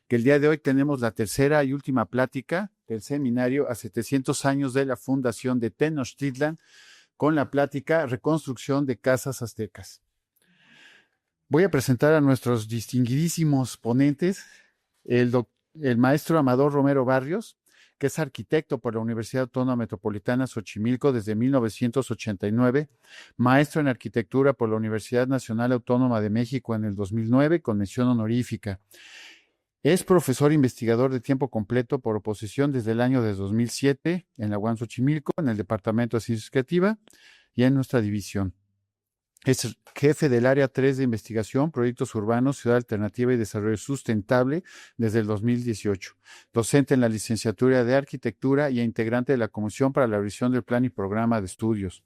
que el día de hoy tenemos la tercera y última plática del seminario a 700 años de la fundación de Tenochtitlan, con la plática Reconstrucción de Casas Aztecas. Voy a presentar a nuestros distinguidísimos ponentes, el maestro Amador Romero Barrios, que es arquitecto por la Universidad Autónoma Metropolitana Xochimilco desde 1989, maestro en arquitectura por la Universidad Nacional Autónoma de México en el 2009 con mención honorífica. Es profesor investigador de tiempo completo por oposición desde el año de 2007 en la UAM Xochimilco, en el Departamento de Ciencias Creativas y en nuestra división. Es jefe del Área 3 de Investigación, Proyectos Urbanos, Ciudad Alternativa y Desarrollo Sustentable desde el 2018. Docente en la licenciatura de Arquitectura y integrante de la Comisión para la Revisión del Plan y Programa de Estudios.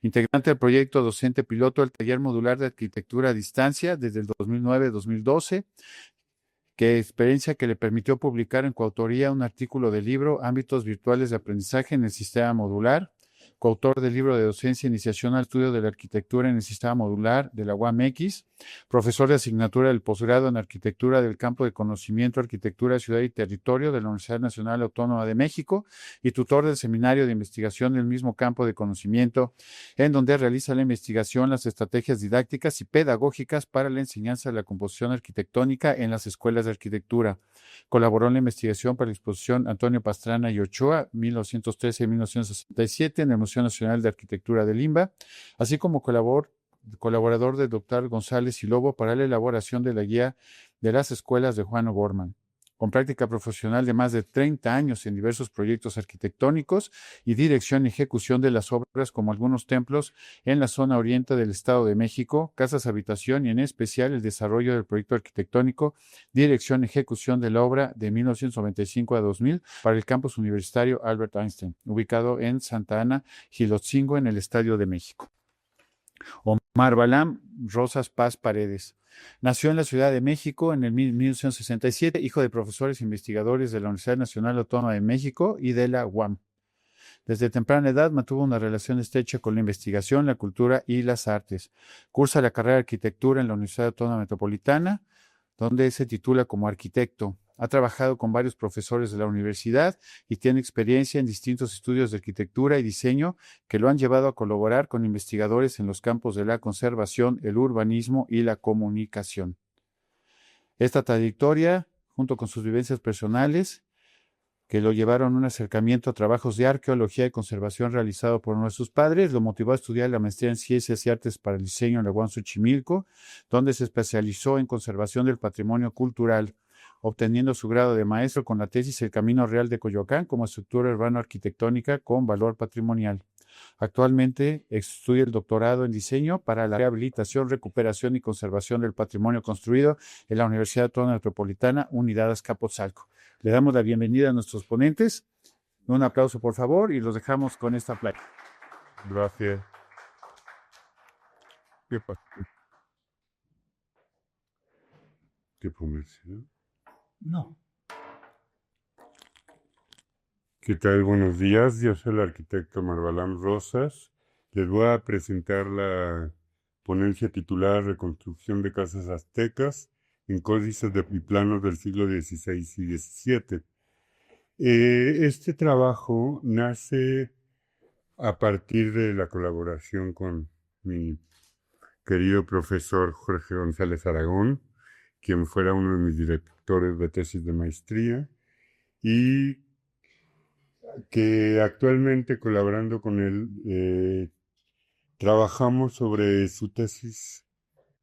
Integrante del proyecto docente piloto del Taller Modular de Arquitectura a Distancia desde el 2009-2012, experiencia que le permitió publicar en coautoría un artículo del libro Ámbitos Virtuales de Aprendizaje en el Sistema Modular, coautor del libro de docencia Iniciación al Estudio de la Arquitectura en el Sistema Modular de la UAMX, profesor de asignatura del posgrado en Arquitectura del Campo de Conocimiento, Arquitectura, Ciudad y Territorio de la Universidad Nacional Autónoma de México y tutor del Seminario de Investigación del mismo campo de conocimiento, en donde realiza la investigación, las estrategias didácticas y pedagógicas para la enseñanza de la composición arquitectónica en las escuelas de arquitectura. Colaboró en la investigación para la exposición Antonio Pastrana y Ochoa, 1913-1967, en el Museo Nacional de Arquitectura de Limba, así como colaborador del Dr. González y Lobo para la elaboración de la guía de las escuelas de Juan O'Gorman. Con práctica profesional de más de 30 años en diversos proyectos arquitectónicos y dirección y ejecución de las obras como algunos templos en la zona oriente del Estado de México, casas habitación y en especial el desarrollo del proyecto arquitectónico, dirección y ejecución de la obra de 1995 a 2000 para el campus universitario Albert Einstein, ubicado en Santa Ana, Gilotzingo, en el Estado de México. Omar Balam Rosas Paz Paredes. Nació en la Ciudad de México en el 1967, hijo de profesores e investigadores de la Universidad Nacional Autónoma de México y de la UAM. Desde temprana edad mantuvo una relación estrecha con la investigación, la cultura y las artes. Cursa la carrera de arquitectura en la Universidad Autónoma Metropolitana, donde se titula como arquitecto. Ha trabajado con varios profesores de la universidad y tiene experiencia en distintos estudios de arquitectura y diseño que lo han llevado a colaborar con investigadores en los campos de la conservación, el urbanismo y la comunicación. Esta trayectoria, junto con sus vivencias personales, que lo llevaron a un acercamiento a trabajos de arqueología y conservación realizado por uno de sus padres, lo motivó a estudiar la maestría en Ciencias y Artes para el Diseño en la UAM Xochimilco, donde se especializó en conservación del patrimonio cultural, obteniendo su grado de maestro con la tesis El Camino Real de Coyoacán como estructura urbano-arquitectónica con valor patrimonial. Actualmente estudia el doctorado en diseño para la rehabilitación, recuperación y conservación del patrimonio construido en la Universidad Autónoma Metropolitana, Unidad Azcapotzalco. Le damos la bienvenida a nuestros ponentes. Un aplauso, por favor, y los dejamos con esta plática. Gracias. ¿Qué pasa? ¿Qué ponerse? No. ¿Qué tal? Buenos días. Yo soy el arquitecto Omar Balam Rosas. Les voy a presentar la ponencia titulada Reconstrucción de Casas Aztecas en Códices y Planos del siglo XVI y XVII. Este trabajo nace a partir de la colaboración con mi querido profesor Jorge González Aragón, quien fuera uno de mis directores de tesis de maestría, y que actualmente, colaborando con él, trabajamos sobre su tesis,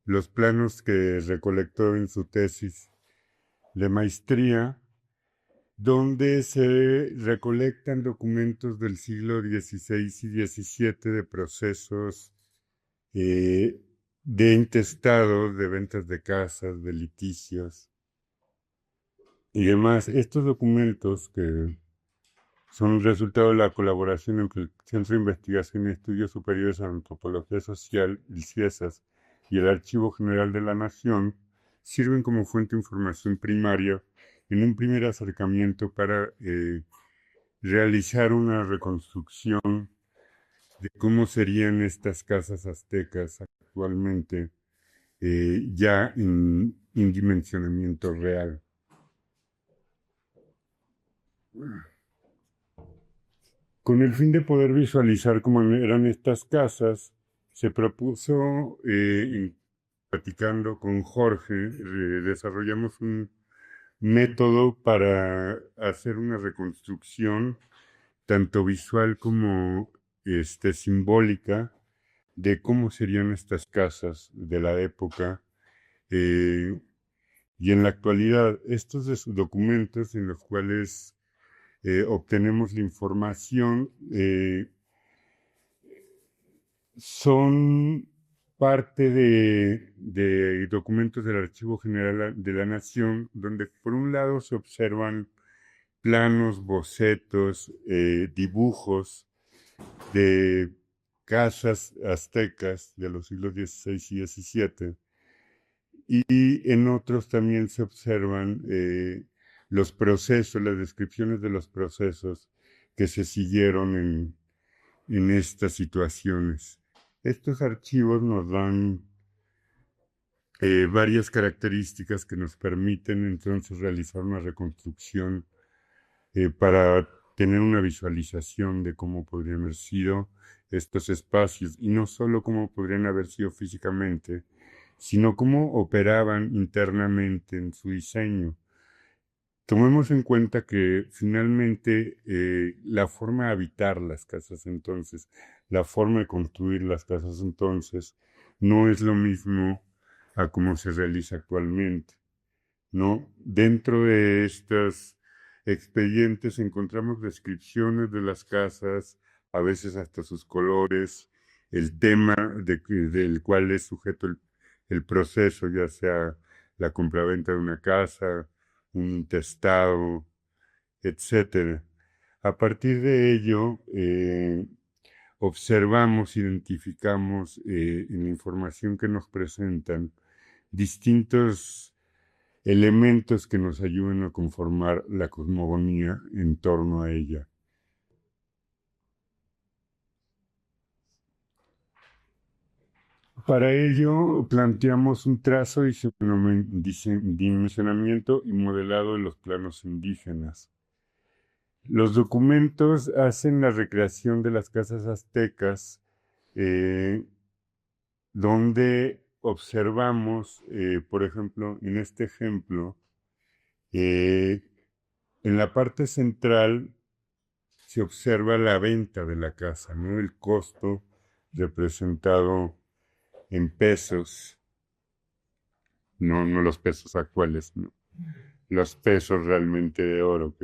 los planos que recolectó en su tesis de maestría, donde se recolectan documentos del siglo XVI y XVII de procesos de intestados, de ventas de casas, de litigios y demás. Estos documentos, que son resultado de la colaboración entre el Centro de Investigación y Estudios Superiores en Antropología Social, el CIESAS, y el Archivo General de la Nación, sirven como fuente de información primaria en un primer acercamiento para realizar una reconstrucción de cómo serían estas casas aztecas actualmente, ya en dimensionamiento real. Con el fin de poder visualizar cómo eran estas casas, se propuso, platicando con Jorge, desarrollamos un método para hacer una reconstrucción tanto visual como simbólica de cómo serían estas casas de la época. eh, y en la actualidad, estos documentos en los cuales obtenemos la información son parte de documentos del Archivo General de la Nación, donde por un lado se observan planos, bocetos, dibujos de casas aztecas de los siglos XVI y XVII, y en otros también se observan los procesos, las descripciones de los procesos que se siguieron en estas situaciones. Estos archivos nos dan varias características que nos permiten entonces realizar una reconstrucción para tener una visualización de cómo podrían haber sido estos espacios, y no solo cómo podrían haber sido físicamente, sino cómo operaban internamente en su diseño. Tomemos en cuenta que finalmente la forma de habitar las casas entonces, la forma de construir las casas entonces, no es lo mismo a cómo se realiza actualmente, ¿no? Dentro de estos expedientes encontramos descripciones de las casas, a veces hasta sus colores, el tema del cual es sujeto el proceso, ya sea la compraventa de una casa, un intestado, etcétera. A partir de ello, observamos, identificamos en la información que nos presentan distintos elementos que nos ayuden a conformar la cosmogonía en torno a ella. Para ello, planteamos un trazo y dimensionamiento y modelado de los planos indígenas. Los documentos hacen la recreación de las casas aztecas, donde observamos, por ejemplo, en este ejemplo, en la parte central se observa la venta de la casa, ¿no? El costo representado en pesos, no los pesos actuales, ¿no? Los pesos realmente de oro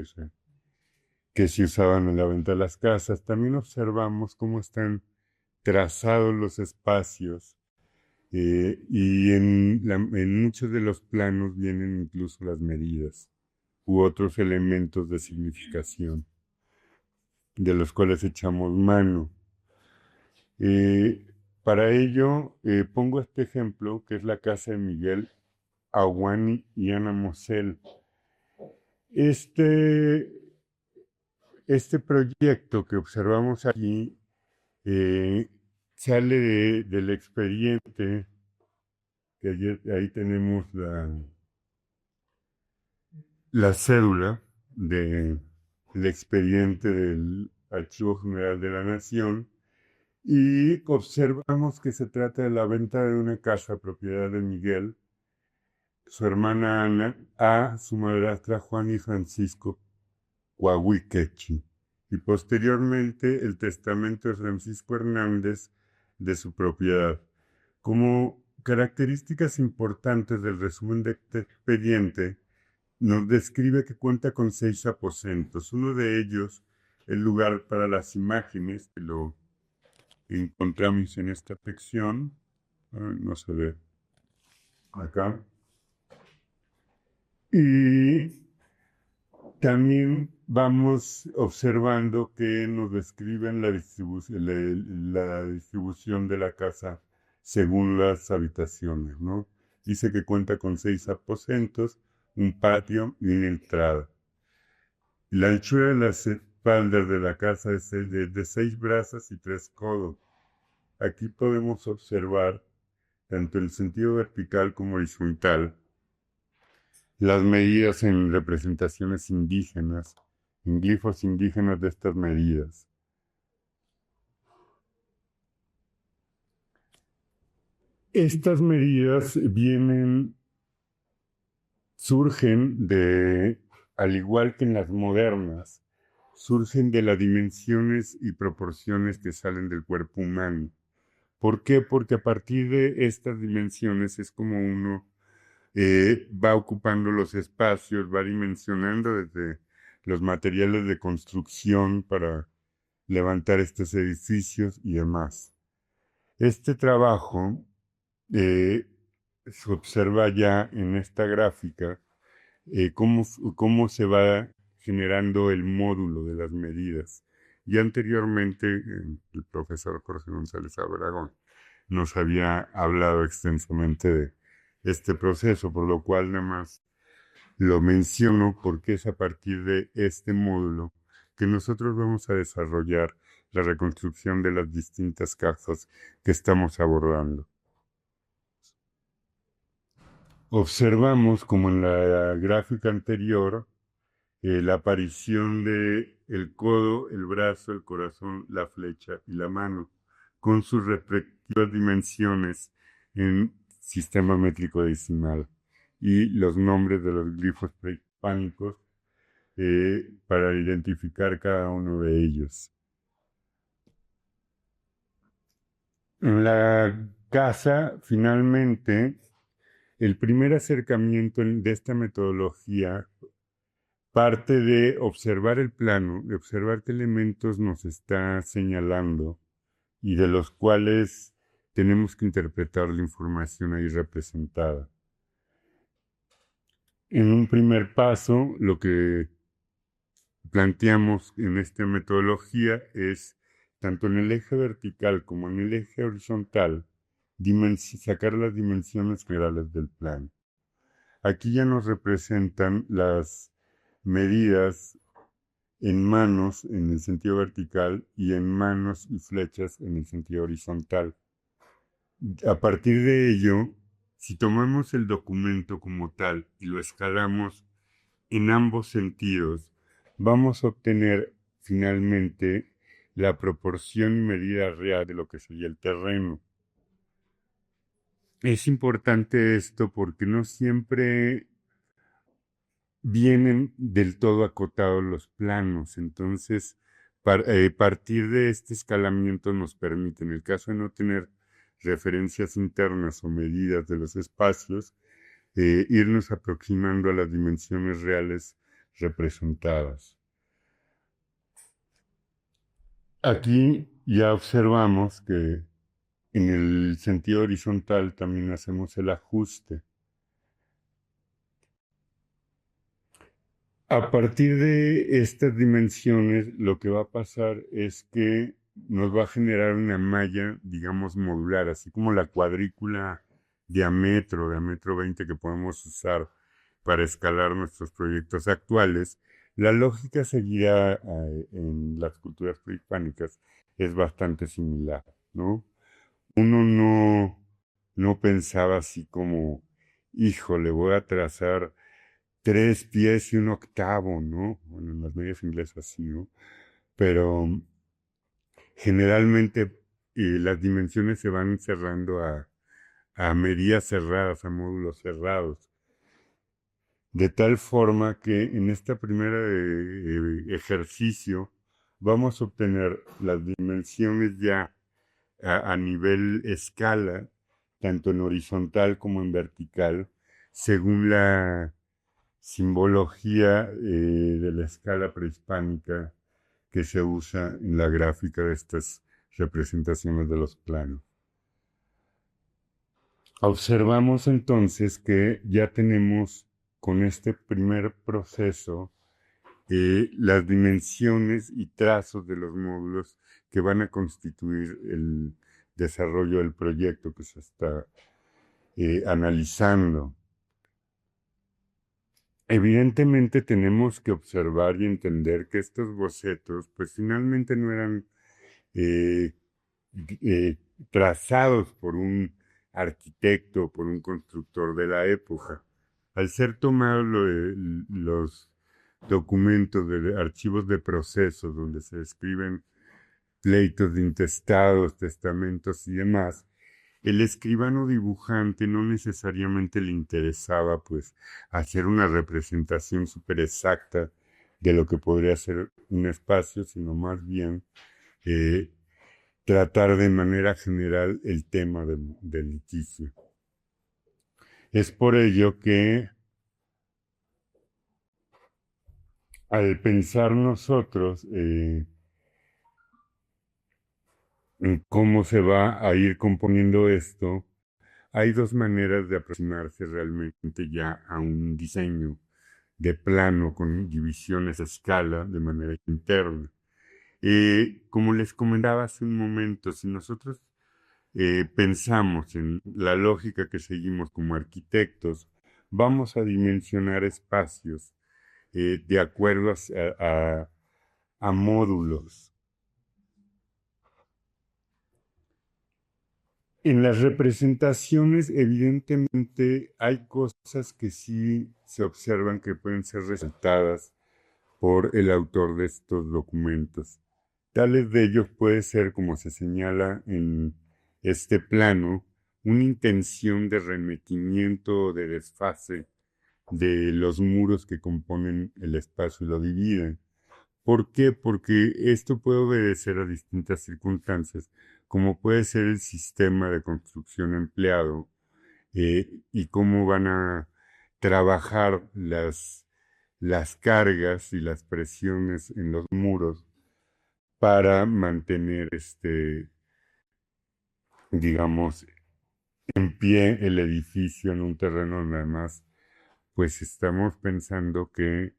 que se usaban en la venta de las casas. También observamos cómo están trazados los espacios, y en muchos de los planos vienen incluso las medidas u otros elementos de significación de los cuales echamos mano. Para ello, pongo este ejemplo, que es la casa de Miguel Aguani y Ana Mosel. Este proyecto que observamos allí sale del expediente, que ahí tenemos la cédula del expediente del Archivo General de la Nación, y observamos que se trata de la venta de una casa propiedad de Miguel, su hermana Ana, a su madrastra Juan y Francisco Coahuiquechi, y posteriormente el testamento de Francisco Hernández de su propiedad. Como características importantes del resumen de este expediente, nos describe que cuenta con 6 aposentos. Uno de ellos, el lugar para las imágenes, que lo encontramos en esta sección. No se ve acá. Y también vamos observando que nos describen la distribución de la casa según las habitaciones, ¿no? Dice que cuenta con 6 aposentos, un patio y una entrada. La anchura de las espaldas de la casa es de 6 brazas y 3 codos. Aquí podemos observar, tanto en sentido vertical como horizontal, las medidas en representaciones indígenas en glifos indígenas de estas medidas. Estas medidas surgen al igual que en las modernas, surgen de las dimensiones y proporciones que salen del cuerpo humano. ¿Por qué? Porque a partir de estas dimensiones es como uno va ocupando los espacios, va dimensionando desde los materiales de construcción para levantar estos edificios y demás. Este trabajo se observa ya en esta gráfica cómo se va generando el módulo de las medidas. Y anteriormente el profesor Jorge González Abragón nos había hablado extensamente de este proceso, por lo cual nada más lo menciono porque es a partir de este módulo que nosotros vamos a desarrollar la reconstrucción de las distintas cajas que estamos abordando. Observamos, como en la gráfica anterior, la aparición de el codo, el brazo, el corazón, la flecha y la mano, con sus respectivas dimensiones en sistema métrico decimal y los nombres de los glifos prehispánicos para identificar cada uno de ellos. En la casa, finalmente, el primer acercamiento de esta metodología parte de observar el plano, de observar qué elementos nos está señalando y de los cuales tenemos que interpretar la información ahí representada. En un primer paso, lo que planteamos en esta metodología es, tanto en el eje vertical como en el eje horizontal, sacar las dimensiones generales del plano. Aquí ya nos representan las medidas en manos en el sentido vertical y en manos y flechas en el sentido horizontal. A partir de ello, si tomamos el documento como tal y lo escalamos en ambos sentidos, vamos a obtener finalmente la proporción y medida real de lo que sería el terreno. Es importante esto porque no siempre vienen del todo acotados los planos, entonces partir de este escalamiento nos permite, en el caso de no tener referencias internas o medidas de los espacios, irnos aproximando a las dimensiones reales representadas. Aquí ya observamos que en el sentido horizontal también hacemos el ajuste. A partir de estas dimensiones, lo que va a pasar es que nos va a generar una malla, digamos, modular, así como la cuadrícula diámetro 20 que podemos usar para escalar nuestros proyectos actuales. La lógica seguida en las culturas prehispánicas es bastante similar, ¿no? Uno no pensaba así como, híjole, voy a trazar 3 pies y un octavo, ¿no? Bueno, en las medias inglesas sí, ¿no? Pero generalmente las dimensiones se van cerrando a medidas cerradas, a módulos cerrados. De tal forma que en este primer ejercicio vamos a obtener las dimensiones ya a nivel escala, tanto en horizontal como en vertical, según la simbología de la escala prehispánica que se usa en la gráfica de estas representaciones de los planos. Observamos entonces que ya tenemos con este primer proceso las dimensiones y trazos de los módulos que van a constituir el desarrollo del proyecto que se está analizando. Evidentemente tenemos que observar y entender que estos bocetos pues finalmente no eran eh, trazados por un arquitecto, por un constructor de la época. Al ser tomados los documentos, de archivos de procesos donde se describen pleitos de intestados, testamentos y demás, el escribano dibujante no necesariamente le interesaba pues hacer una representación súper exacta de lo que podría ser un espacio, sino más bien eh, tratar de manera general el tema del litigio. Es por ello que al pensar nosotros en cómo se va a ir componiendo esto, hay dos maneras de aproximarse realmente ya a un diseño de plano con divisiones a escala de manera interna. Como les comentaba hace un momento, si nosotros pensamos en la lógica que seguimos como arquitectos, vamos a dimensionar espacios de acuerdo a módulos. En las representaciones, evidentemente, hay cosas que sí se observan que pueden ser resaltadas por el autor de estos documentos. Tales de ellos puede ser, como se señala en este plano, una intención de remetimiento o de desfase de los muros que componen el espacio y lo dividen. ¿Por qué? Porque esto puede obedecer a distintas circunstancias, como puede ser el sistema de construcción empleado y cómo van a trabajar las cargas y las presiones en los muros para mantener digamos, en pie el edificio en un terreno donde además, pues estamos pensando que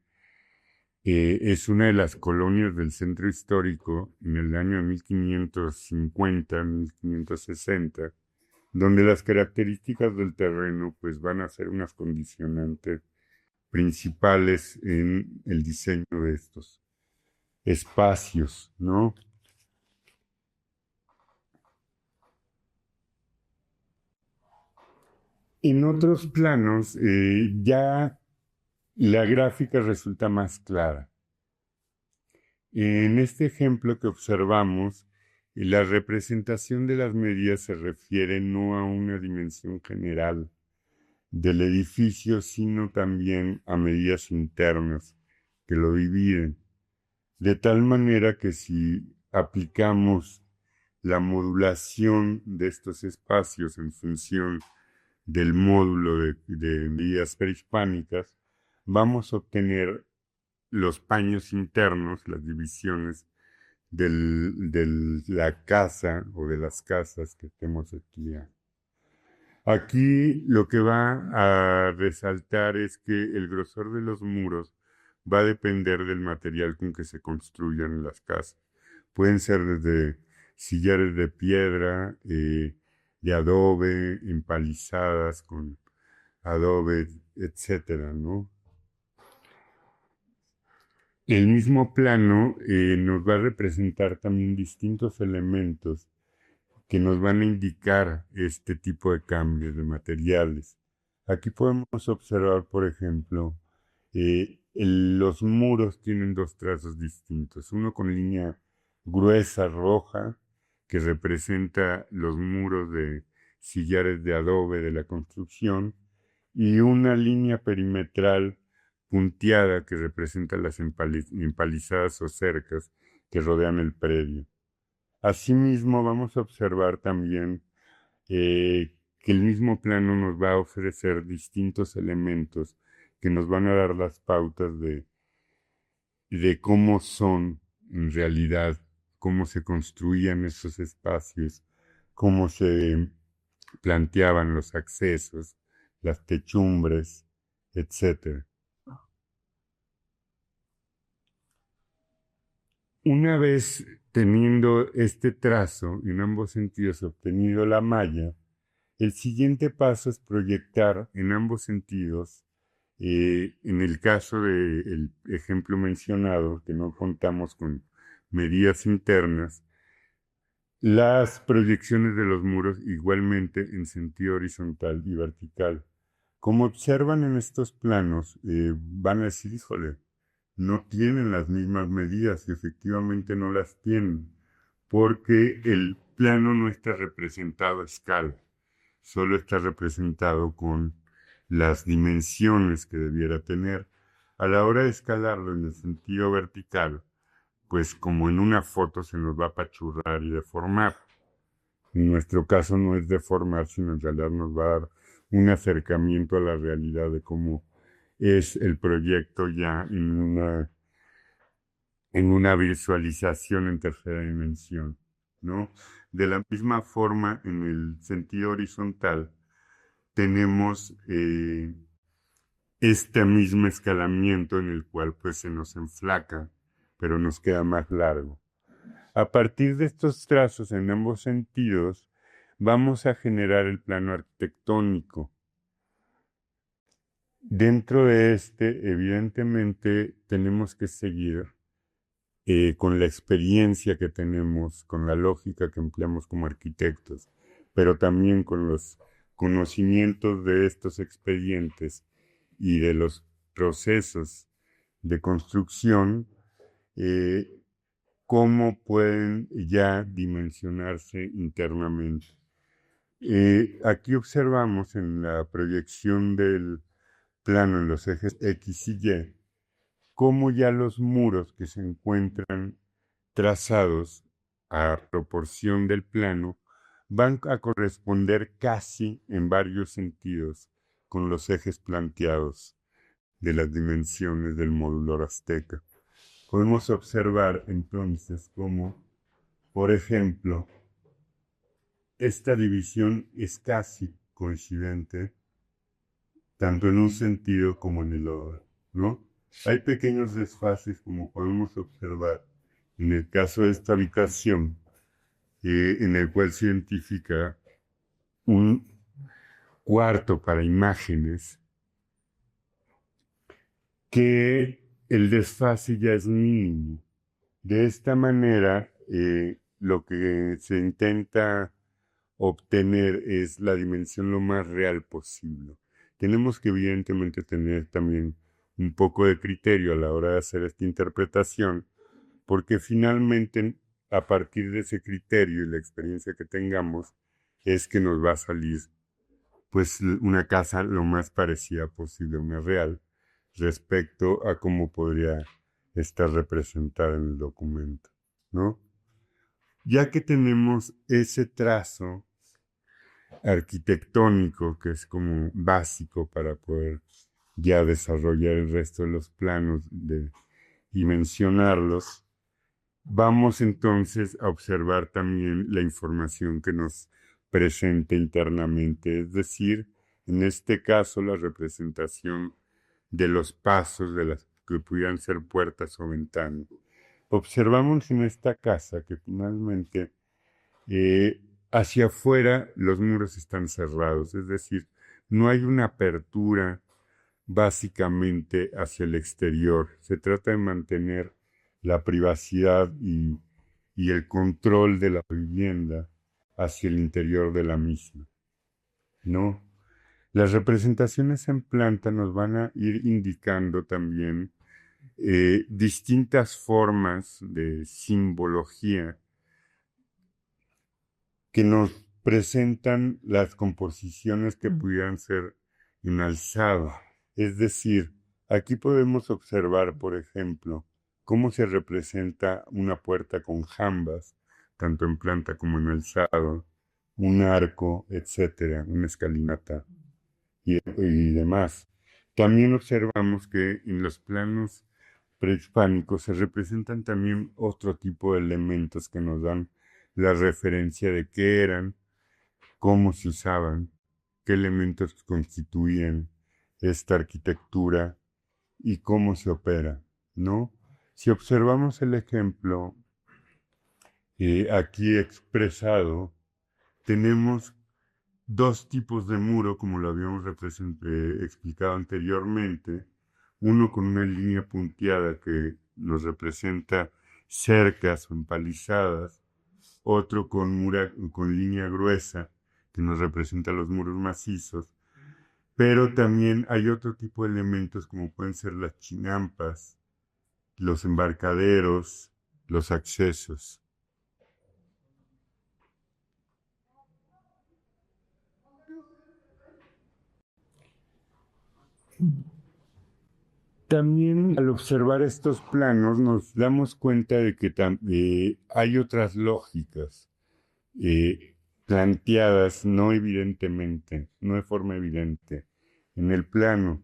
es una de las colonias del centro histórico en el año 1550, 1560, donde las características del terreno pues van a ser unas condicionantes principales en el diseño de estos espacios, ¿no? En otros planos ya la gráfica resulta más clara. En este ejemplo que observamos, la representación de las medidas se refiere no a una dimensión general del edificio, sino también a medidas internas que lo dividen. De tal manera que si aplicamos la modulación de estos espacios en función del módulo de medidas prehispánicas, vamos a obtener los paños internos, las divisiones de la casa o de las casas que estemos estudiando. Aquí lo que va a resaltar es que el grosor de los muros va a depender del material con que se construyan las casas. Pueden ser desde sillares de piedra, de adobe, empalizadas con adobe, etcétera, ¿no? El mismo plano nos va a representar también distintos elementos que nos van a indicar este tipo de cambios de materiales. Aquí podemos observar, por ejemplo, los muros tienen dos trazos distintos. Uno con línea gruesa roja, que representa los muros de sillares de adobe de la construcción, y una línea perimetral punteada que representa las empalizadas o cercas que rodean el predio. Asimismo, vamos a observar también que el mismo plano nos va a ofrecer distintos elementos que nos van a dar las pautas de cómo son en realidad, cómo se construían esos espacios, cómo se planteaban los accesos, las techumbres, etc. Una vez teniendo este trazo en ambos sentidos, obtenido la malla, el siguiente paso es proyectar en ambos sentidos, en el caso del ejemplo mencionado, que no contamos con medidas internas, las proyecciones de los muros igualmente en sentido horizontal y vertical. Como observan en estos planos, van a decir, híjole, no tienen las mismas medidas y efectivamente no las tienen, porque el plano no está representado a escala, solo está representado con las dimensiones que debiera tener. A la hora de escalarlo en el sentido vertical, pues como en una foto se nos va a apachurrar y deformar. En nuestro caso no es deformar, sino en realidad nos va a dar un acercamiento a la realidad de cómo es el proyecto ya en una visualización en tercera dimensión, ¿no? De la misma forma, en el sentido horizontal, tenemos este mismo escalamiento en el cual pues se nos enflaca, pero nos queda más largo. A partir de estos trazos en ambos sentidos, vamos a generar el plano arquitectónico. Dentro de este, evidentemente, tenemos que seguir con la experiencia que tenemos, con la lógica que empleamos como arquitectos, pero también con los conocimientos de estos expedientes y de los procesos de construcción, cómo pueden ya dimensionarse internamente. Aquí observamos en la proyección del plano en los ejes X y Y, cómo ya los muros que se encuentran trazados a proporción del plano van a corresponder casi en varios sentidos con los ejes planteados de las dimensiones del módulo azteca. Podemos observar entonces cómo, por ejemplo, esta división es casi coincidente tanto en un sentido como en el otro, ¿no? Hay pequeños desfases como podemos observar en el caso de esta habitación, en el cual se identifica un cuarto para imágenes, que el desfase ya es mínimo. De esta manera, lo que se intenta obtener es la dimensión lo más real posible. Tenemos que evidentemente tener también un poco de criterio a la hora de hacer esta interpretación, porque finalmente a partir de ese criterio y la experiencia que tengamos es que nos va a salir pues una casa lo más parecida posible a una real respecto a cómo podría estar representada en el documento, ¿no? Ya que tenemos ese trazo arquitectónico que es como básico para poder ya desarrollar el resto de los planos y mencionarlos, vamos entonces a observar también la información que nos presenta internamente, es decir, en este caso la representación de los pasos de las que pudieran ser puertas o ventanas. Observamos en esta casa que finalmente hacia afuera los muros están cerrados, es decir, no hay una apertura básicamente hacia el exterior. Se trata de mantener la privacidad y el control de la vivienda hacia el interior de la misma, ¿no? Las representaciones en planta nos van a ir indicando también distintas formas de simbología que nos presentan las composiciones que pudieran ser en alzado. Es decir, aquí podemos observar, por ejemplo, cómo se representa una puerta con jambas, tanto en planta como en alzado, un arco, etcétera, una escalinata y demás. También observamos que en los planos prehispánicos se representan también otro tipo de elementos que nos dan la referencia de qué eran, cómo se usaban, qué elementos constituían esta arquitectura y cómo se opera, ¿no? Si observamos el ejemplo aquí expresado, tenemos dos tipos de muro, como lo habíamos explicado anteriormente, uno con una línea punteada que nos representa cercas o empalizadas, otro con línea gruesa que nos representa los muros macizos, pero también hay otro tipo de elementos como pueden ser las chinampas, los embarcaderos, los accesos. También al observar estos planos nos damos cuenta de que hay otras lógicas planteadas no evidentemente, no de forma evidente en el plano,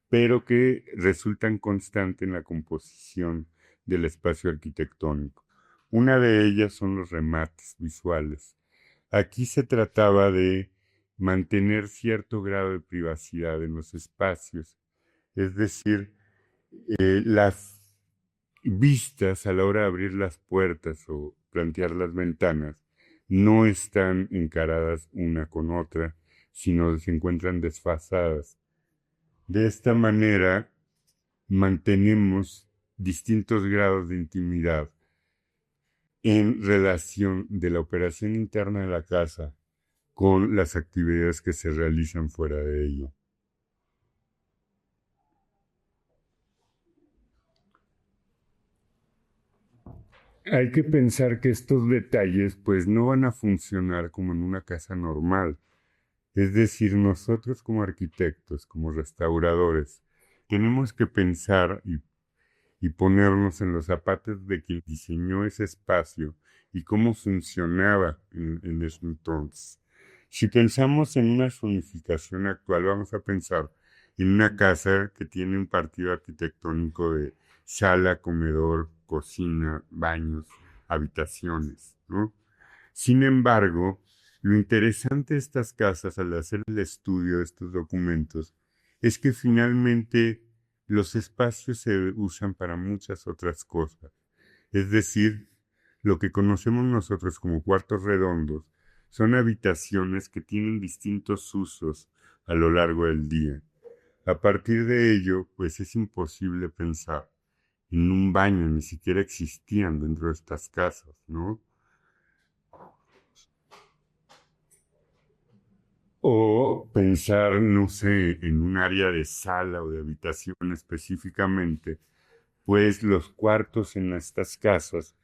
pero que resultan constantes en la composición del espacio arquitectónico. Una de ellas son los remates visuales. Aquí se trataba de mantener cierto grado de privacidad en los espacios, es decir, las vistas a la hora de abrir las puertas o plantear las ventanas no están encaradas una con otra, sino se encuentran desfasadas. De esta manera mantenemos distintos grados de intimidad en relación de la operación interna de la casa con las actividades que se realizan fuera de ella. Hay que pensar que estos detalles pues no van a funcionar como en una casa normal. Es decir, nosotros como arquitectos, como restauradores, tenemos que pensar y ponernos en los zapatos de quien diseñó ese espacio y cómo funcionaba en ese entonces. Si pensamos en una zonificación actual, vamos a pensar en una casa que tiene un partido arquitectónico de sala, comedor, cocina, baños, habitaciones, ¿no? Sin embargo, lo interesante de estas casas al hacer el estudio de estos documentos es que finalmente los espacios se usan para muchas otras cosas. Es decir, lo que conocemos nosotros como cuartos redondos son habitaciones que tienen distintos usos a lo largo del día. A partir de ello, pues es imposible pensar en un baño, ni siquiera existían dentro de estas casas, ¿no? O pensar, no sé, en un área de sala o de habitación específicamente, pues los cuartos en estas casas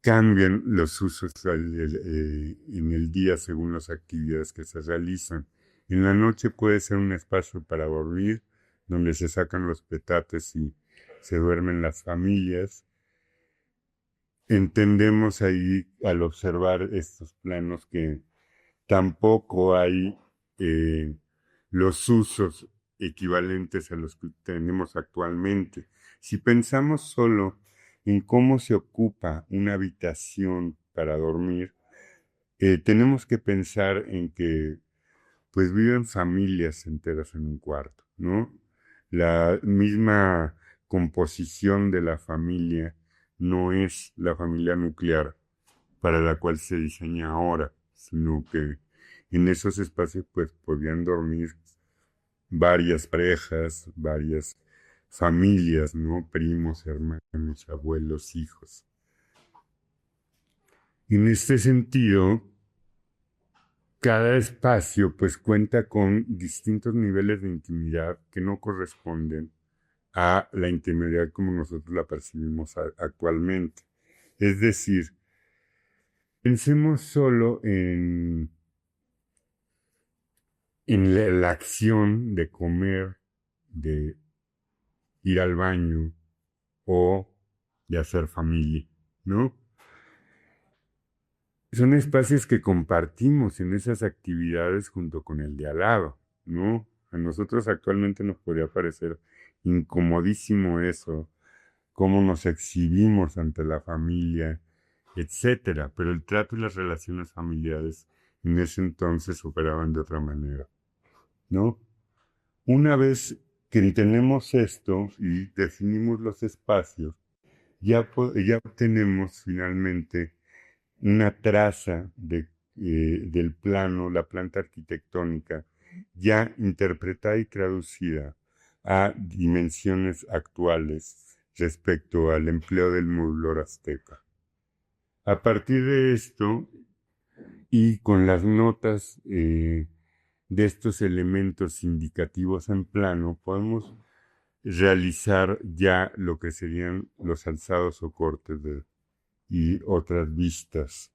cambian los usos en el día según las actividades que se realizan. En la noche puede ser un espacio para dormir, donde se sacan los petates y se duermen las familias. Entendemos ahí, al observar estos planos, que tampoco hay los usos equivalentes a los que tenemos actualmente. Si pensamos solo en cómo se ocupa una habitación para dormir, tenemos que pensar en que pues viven familias enteras en un cuarto, ¿no? La misma composición de la familia no es la familia nuclear para la cual se diseña ahora, sino que en esos espacios pues podían dormir varias parejas, varias familias, ¿no? Primos, hermanos, abuelos, hijos. En este sentido, cada espacio pues cuenta con distintos niveles de intimidad que no corresponden a la intimidad como nosotros la percibimos actualmente. Es decir, pensemos solo en la acción de comer, de ir al baño o de hacer familia, ¿no? Son espacios que compartimos en esas actividades junto con el de al lado, ¿no? A nosotros actualmente nos podría parecer incomodísimo eso, cómo nos exhibimos ante la familia, etcétera, pero el trato y las relaciones familiares en ese entonces operaban de otra manera, ¿no? Una vez que tenemos esto y definimos los espacios, ya obtenemos finalmente una traza del plano, la planta arquitectónica, ya interpretada y traducida a dimensiones actuales respecto al empleo del mueblor azteca. A partir de esto, y con las notas de estos elementos indicativos en plano, podemos realizar ya lo que serían los alzados o cortes y otras vistas,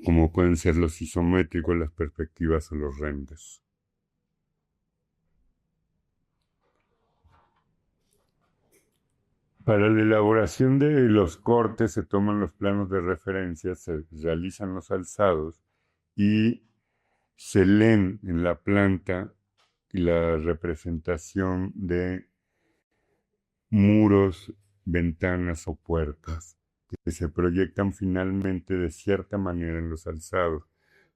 como pueden ser los isométricos, las perspectivas o los renders. Para la elaboración de los cortes se toman los planos de referencia, se realizan los alzados y se leen en la planta la representación de muros, ventanas o puertas que se proyectan finalmente de cierta manera en los alzados.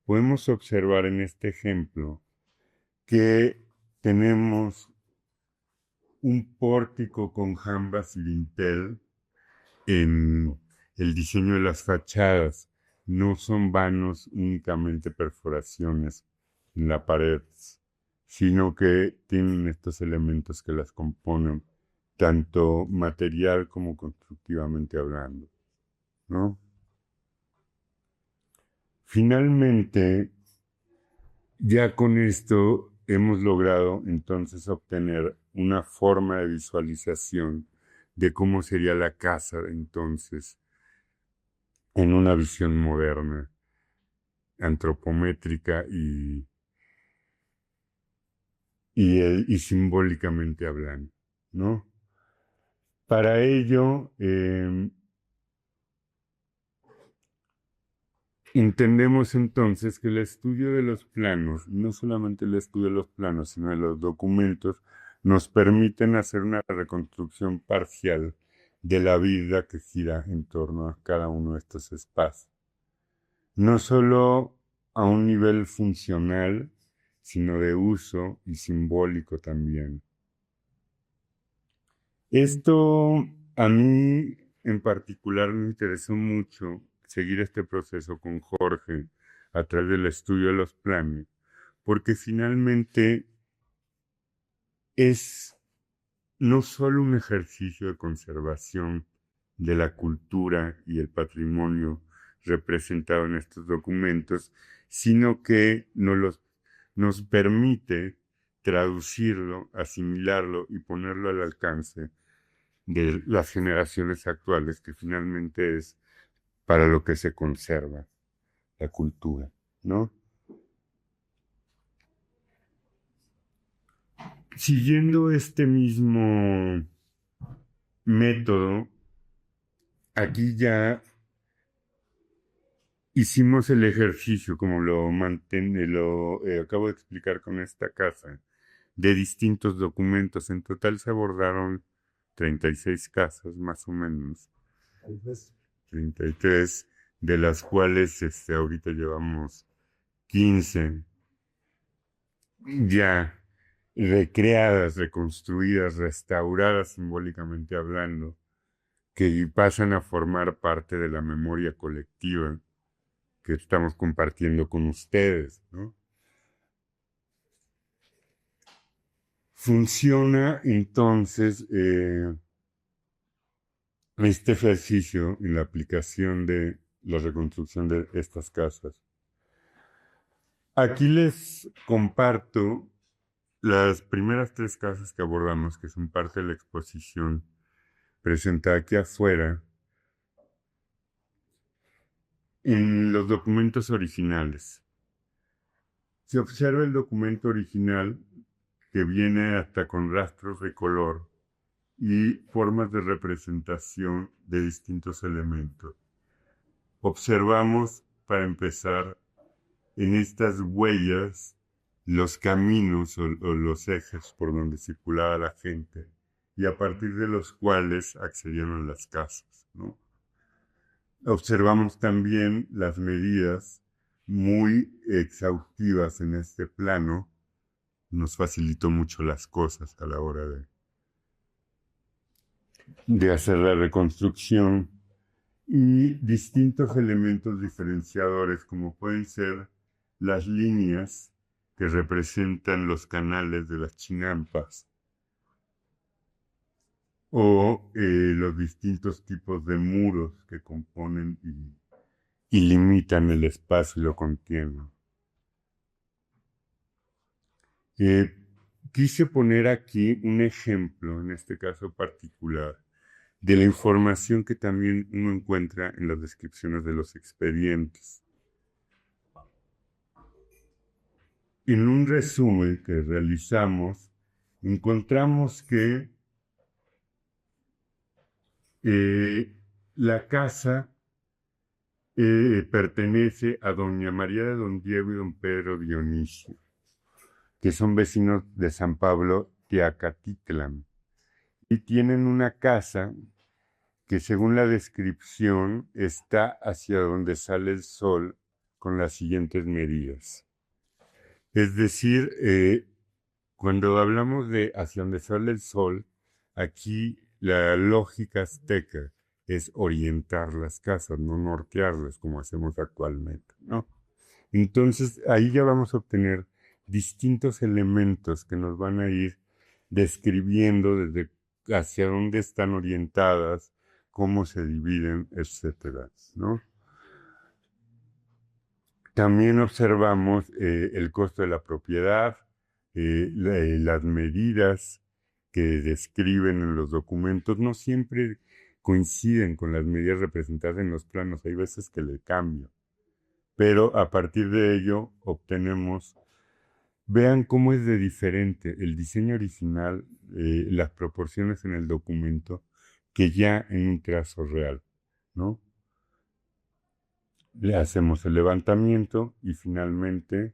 Podemos observar en este ejemplo que tenemos un pórtico con jambas y dintel en el diseño de las fachadas. No son vanos únicamente perforaciones en la pared, sino que tienen estos elementos que las componen, tanto material como constructivamente hablando, ¿no? Finalmente, ya con esto hemos logrado entonces obtener una forma de visualización de cómo sería la casa entonces en una visión moderna, antropométrica y simbólicamente hablando, ¿no? Para ello, entendemos entonces que el estudio de los planos, no solamente el estudio de los planos, sino de los documentos, nos permiten hacer una reconstrucción parcial de la vida que gira en torno a cada uno de estos espacios. No solo a un nivel funcional, sino de uso y simbólico también. Esto a mí en particular me interesó mucho seguir este proceso con Jorge a través del estudio de los planos, porque finalmente es no solo un ejercicio de conservación de la cultura y el patrimonio representado en estos documentos, sino que nos permite traducirlo, asimilarlo y ponerlo al alcance de las generaciones actuales, que finalmente es para lo que se conserva la cultura, ¿no? Siguiendo este mismo método, aquí ya hicimos el ejercicio, como lo acabo de explicar con esta casa, de distintos documentos. En total se abordaron 36 casas, más o menos. 33, de las cuales ahorita llevamos 15 ya recreadas, reconstruidas, restauradas simbólicamente hablando, que pasan a formar parte de la memoria colectiva que estamos compartiendo con ustedes, ¿no? Funciona entonces este ejercicio en la aplicación de la reconstrucción de estas casas. Aquí les comparto las primeras 3 casas que abordamos, que son parte de la exposición presentada aquí afuera, en los documentos originales. Se observa el documento original que viene hasta con rastros de color y formas de representación de distintos elementos. Observamos, para empezar, en estas huellas los caminos o los ejes por donde circulaba la gente y a partir de los cuales accedieron a las casas, ¿no? Observamos también las medidas muy exhaustivas en este plano. Nos facilitó mucho las cosas a la hora de hacer la reconstrucción, y distintos elementos diferenciadores como pueden ser las líneas que representan los canales de las chinampas o los distintos tipos de muros que componen y limitan el espacio y lo contienen. quise poner aquí un ejemplo, en este caso particular, de la información que también uno encuentra en las descripciones de los expedientes. En un resumen que realizamos, encontramos que la casa pertenece a doña María de Don Diego y don Pedro Dionisio, que son vecinos de San Pablo Teacatitlán, y tienen una casa que según la descripción está hacia donde sale el sol con las siguientes medidas. Es decir, cuando hablamos de hacia donde sale el sol, aquí la lógica azteca es orientar las casas, no nortearlas como hacemos actualmente, ¿no? Entonces, ahí ya vamos a obtener distintos elementos que nos van a ir describiendo desde hacia dónde están orientadas, cómo se dividen, etcétera, ¿no? También observamos el costo de la propiedad, las medidas que describen en los documentos no siempre coinciden con las medidas representadas en los planos, hay veces que le cambio, pero a partir de ello obtenemos, vean cómo es de diferente el diseño original, las proporciones en el documento, que ya en un trazo real, ¿no? Le hacemos el levantamiento y finalmente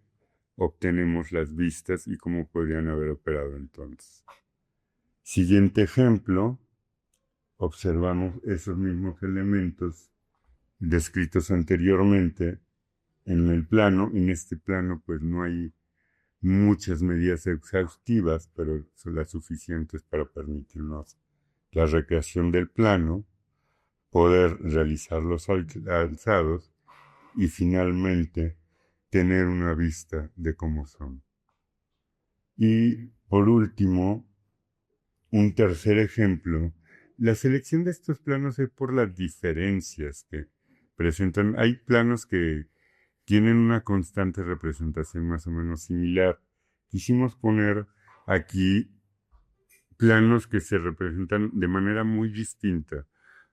obtenemos las vistas y cómo podrían haber operado entonces. Siguiente ejemplo, observamos esos mismos elementos descritos anteriormente en el plano. En este plano pues no hay muchas medidas exhaustivas, pero son las suficientes para permitirnos la recreación del plano, poder realizar los alzados y finalmente tener una vista de cómo son. Y por último, un tercer ejemplo, la selección de estos planos es por las diferencias que presentan. Hay planos que tienen una constante representación más o menos similar. Quisimos poner aquí planos que se representan de manera muy distinta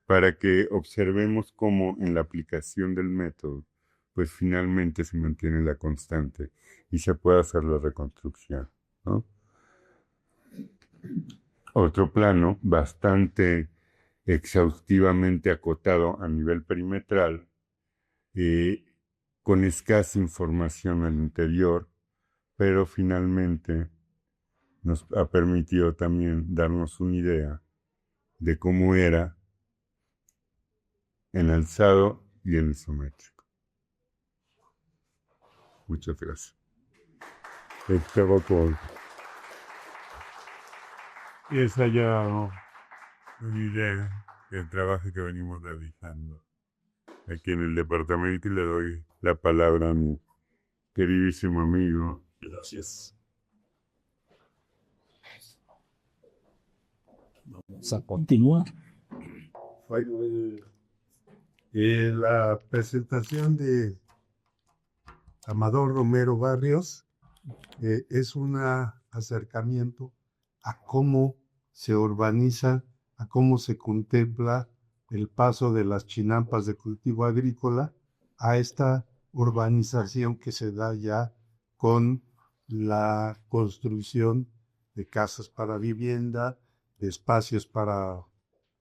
para que observemos cómo en la aplicación del método pues finalmente se mantiene la constante y se puede hacer la reconstrucción, ¿no? Otro plano bastante exhaustivamente acotado a nivel perimetral, con escasa información al interior, pero finalmente nos ha permitido también darnos una idea de cómo era en alzado y en isométrico. Muchas gracias. Espero por esa ya una idea del trabajo que venimos realizando aquí en el departamento, y le doy la palabra a mi queridísimo amigo. Gracias. Vamos a continuar. La presentación de Amador Romero Barrios es un acercamiento a cómo se urbaniza, a cómo se contempla el paso de las chinampas de cultivo agrícola a esta urbanización que se da ya con la construcción de casas para vivienda, de espacios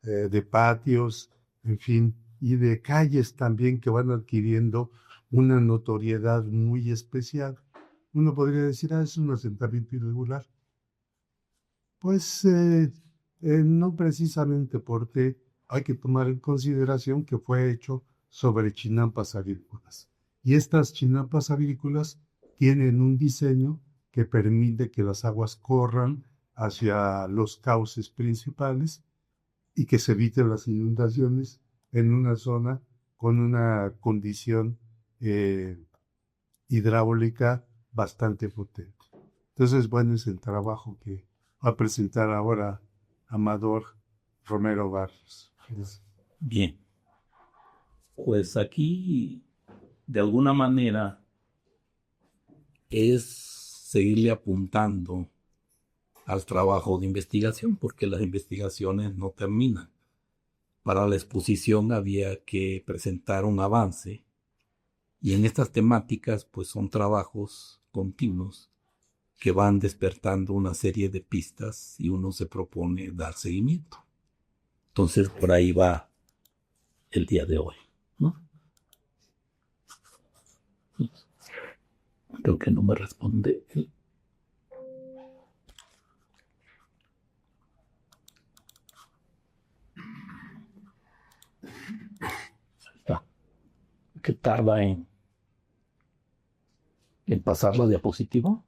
de patios, en fin, y de calles también que van adquiriendo una notoriedad muy especial. Uno podría decir, es un asentamiento irregular. Pues no precisamente, porque hay que tomar en consideración que fue hecho sobre chinampas agrícolas. Y estas chinampas agrícolas tienen un diseño que permite que las aguas corran hacia los cauces principales y que se eviten las inundaciones en una zona con una condición hidráulica bastante potente. Entonces, bueno, es el trabajo que va a presentar ahora Amador Romero Barrios. Bien. Pues aquí, de alguna manera, es seguirle apuntando al trabajo de investigación, porque las investigaciones no terminan. Para la exposición había que presentar un avance, y en estas temáticas pues son trabajos continuos que van despertando una serie de pistas y uno se propone dar seguimiento. Entonces por ahí va el día de hoy, ¿no? Creo que no me responde. ¿Qué tarda en pasar la diapositiva?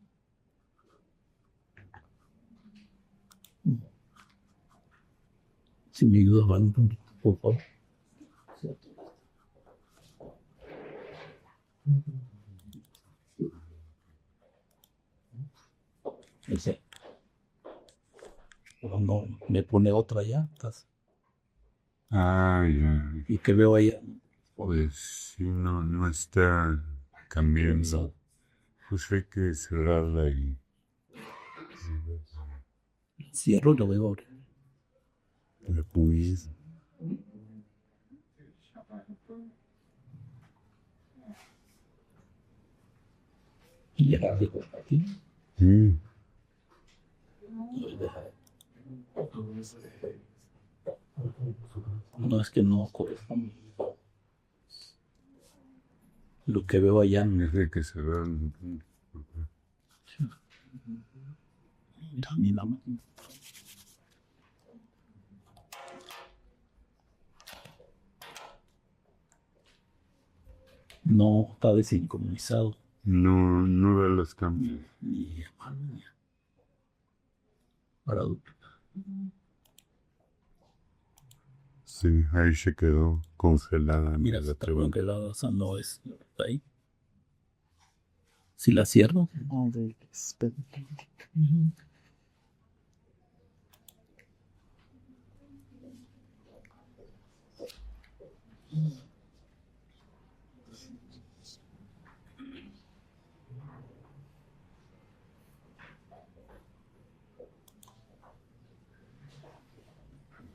Si me ayuda, Van, por favor. Ese. No, me pone otra ya. Ah, ya. Y que veo allá. Pues sí, no está cambiando. Pues hay que cerrarla y... Cierro y lo veo ahora. Pues, Y ya digo aquí. sí. No es que no corresponde. Lo que veo allá. Hay que cerrar. Mira, ni la máquina. No está desincronizado. No da los cambios. Ni para Sí, ahí se quedó congelada. mira, la está pregunta. congelada, esa no es. Está ahí. Si la cierro.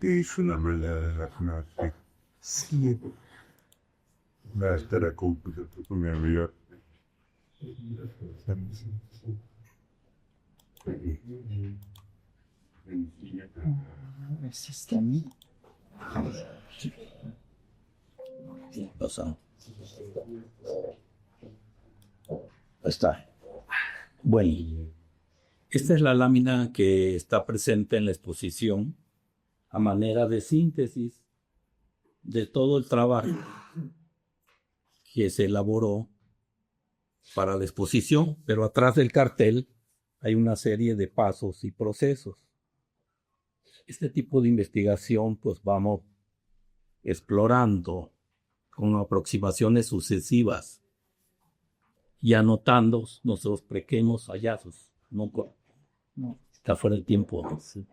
Es una verdadera clase. Sí, Va a estar a con mi amiga. Pasa. Está. Bueno, esta es la lámina que está presente en la exposición a manera de síntesis de todo el trabajo que se elaboró para la exposición, pero atrás del cartel hay una serie de pasos y procesos. Este tipo de investigación pues vamos explorando con aproximaciones sucesivas y anotando nuestros pequeños hallazgos. No, está fuera del tiempo. Sí.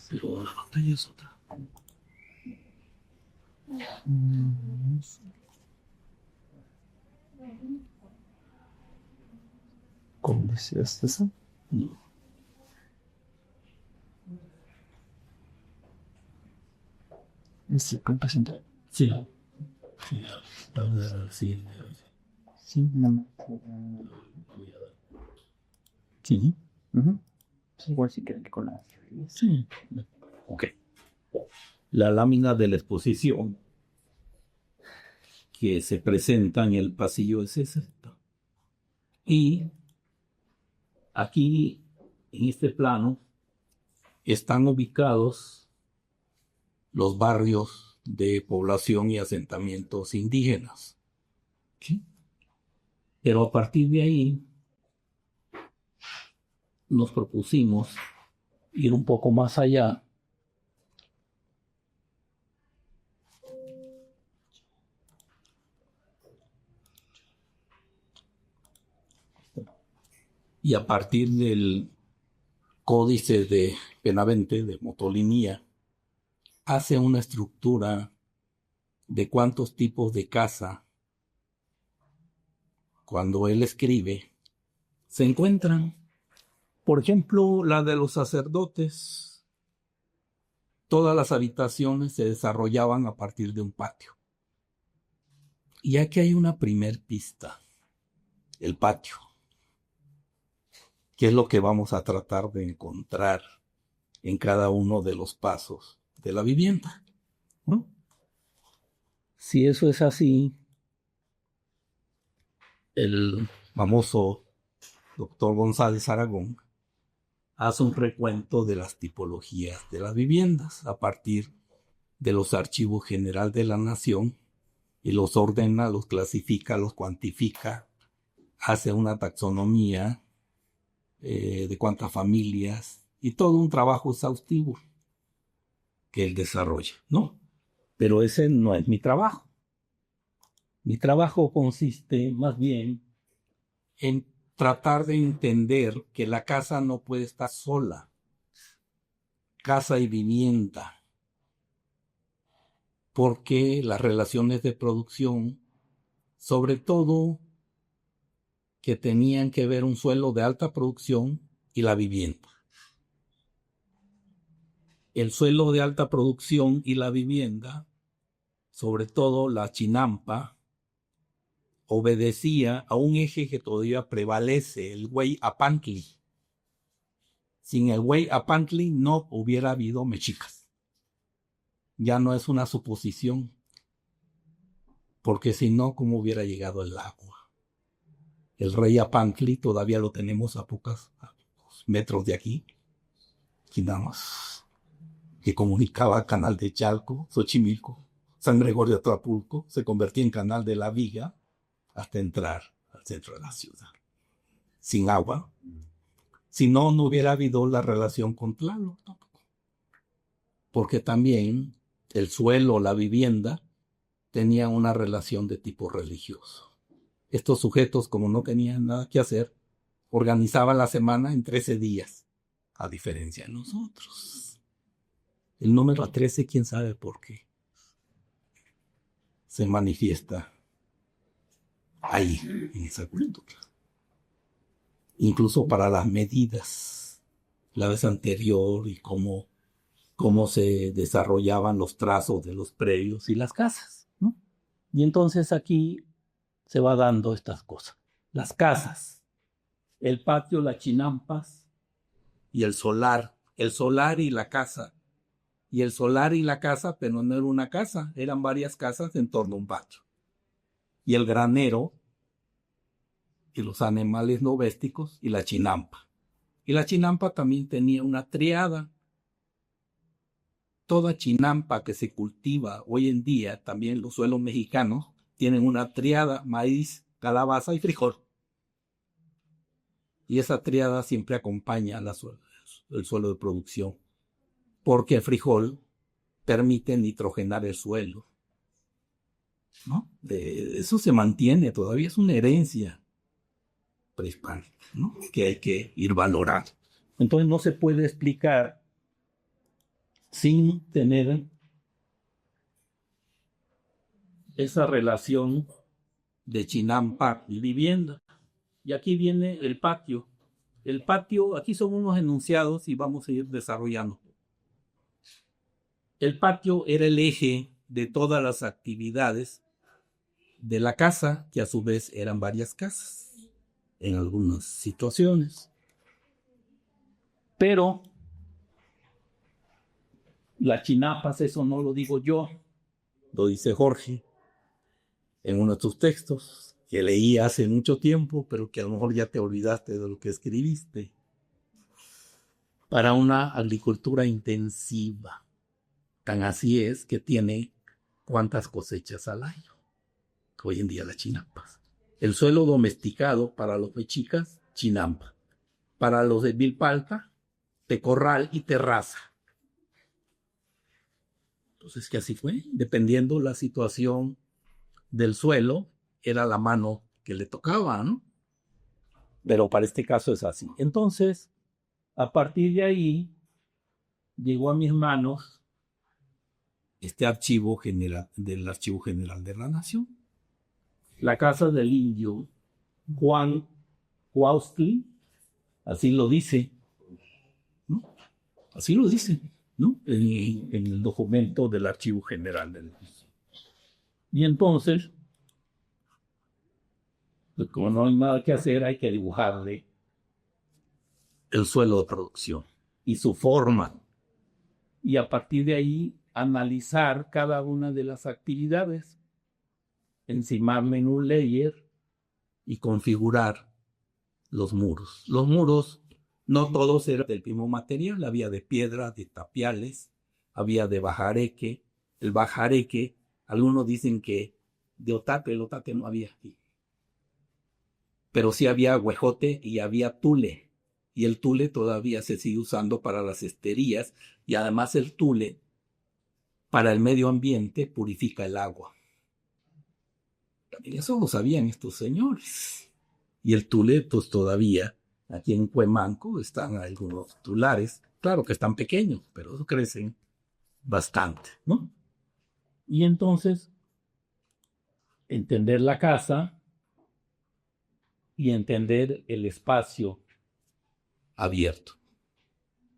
Pero la pantalla es otra. ¿Cómo decías eso? No. Sí, ¿pueden presentar? Sí. Sí. Sí, no me... Sí. Sí, igual si quieren que con la... Sí. Ok. La lámina de la exposición que se presenta en el pasillo es esta. Y aquí, en este plano, están ubicados los barrios de población y asentamientos indígenas. ¿sí? Pero a partir de ahí nos propusimos ir un poco más allá y a partir del Códice de Benavente, de Motolinía, hace una estructura de cuántos tipos de casa, cuando él escribe, se encuentran. Por ejemplo, la de los sacerdotes, todas las habitaciones se desarrollaban a partir de un patio. Y aquí hay una primer pista, el patio, que es lo que vamos a tratar de encontrar en cada uno de los pasos de la vivienda, ¿no? Si eso es así, el famoso doctor González Aragón hace un recuento de las tipologías de las viviendas a partir de los archivos general de la nación y los ordena, los clasifica, los cuantifica, hace una taxonomía de cuántas familias y todo un trabajo exhaustivo que él desarrolla, ¿no? Pero ese no es mi trabajo. Mi trabajo consiste más bien en tratar de entender que la casa no puede estar sola. Casa y vivienda. Porque las relaciones de producción, sobre todo que tenían que ver un suelo de alta producción y la vivienda. El suelo de alta producción y la vivienda, sobre todo la chinampa, obedecía a un eje que todavía prevalece, el Huey-Apantli. Sin el Huey-Apantli no hubiera habido mexicas. Ya no es una suposición, porque si no, ¿cómo hubiera llegado el agua? El rey Apantli todavía lo tenemos a pocos metros de aquí, nada más, que comunicaba Canal de Chalco, Xochimilco, San Gregorio de Acapulco, se convertía en Canal de la Viga hasta entrar al centro de la ciudad. Sin agua. Si no, no hubiera habido la relación con Tlaloc tampoco. Porque también el suelo, la vivienda, tenía una relación de tipo religioso. Estos sujetos, como no tenían nada que hacer, organizaban la semana en 13 días, a diferencia de nosotros. El número 13, quién sabe por qué, se manifiesta ahí, en esa cultura. Incluso para las medidas, la vez anterior, y cómo se desarrollaban los trazos de los predios y las casas, ¿no? Y entonces aquí se va dando estas cosas. Las casas, el patio, las chinampas y el solar y la casa. Y el solar y la casa, pero no era una casa, eran varias casas en torno a un patio. Y el granero y los animales domésticos y la chinampa. Y la chinampa también tenía una triada. Toda chinampa que se cultiva hoy en día, también los suelos mexicanos, tienen una triada: maíz, calabaza y frijol. Y esa triada siempre acompaña el suelo de producción, porque el frijol permite nitrogenar el suelo, ¿no? Eso se mantiene, todavía es una herencia prehispánica, ¿no? Que hay que ir valorando. Entonces no se puede explicar sin tener esa relación de chinampa y vivienda. Y aquí viene el patio. El patio, aquí son unos enunciados y vamos a ir desarrollando. El patio era el eje de todas las actividades de la casa, que a su vez eran varias casas en algunas situaciones. Pero las chinapas, eso no lo digo yo, lo dice Jorge en uno de tus textos que leí hace mucho tiempo, pero que a lo mejor ya te olvidaste de lo que escribiste. Para una agricultura intensiva. Tan así es que tiene cuántas cosechas al año. hoy en día las chinampas. El suelo domesticado para los mexicas, chinampa. Para los de Milpalta, tecorral y terraza. Entonces, que así fue, dependiendo la situación del suelo, era la mano que le tocaba, ¿no? Pero para este caso es así. Entonces, a partir de ahí, llegó a mis manos este archivo general del Archivo General de la Nación. La casa del indio Juan Cuautli, así lo dice, ¿no? Así lo dice, ¿no? En el documento del Archivo General de la Nación. Y entonces, pues como no hay nada que hacer, hay que dibujarle el suelo de producción y su forma. Y a partir de ahí, analizar cada una de las actividades, encimarle en un layer y configurar los muros. Los muros no todos eran del mismo material, había de piedra, de tapiales, había de bajareque. El bajareque, algunos dicen que de otate, el otate no había aquí. Pero sí había huejote y había tule. Y el tule todavía se sigue usando para las esterías y además el tule para el medio ambiente purifica el agua. También eso lo sabían estos señores. Y el tule, pues todavía, aquí en Cuemanco están algunos tulares. Claro que están pequeños, pero crecen bastante, ¿no? Y entonces, entender la casa y entender el espacio abierto,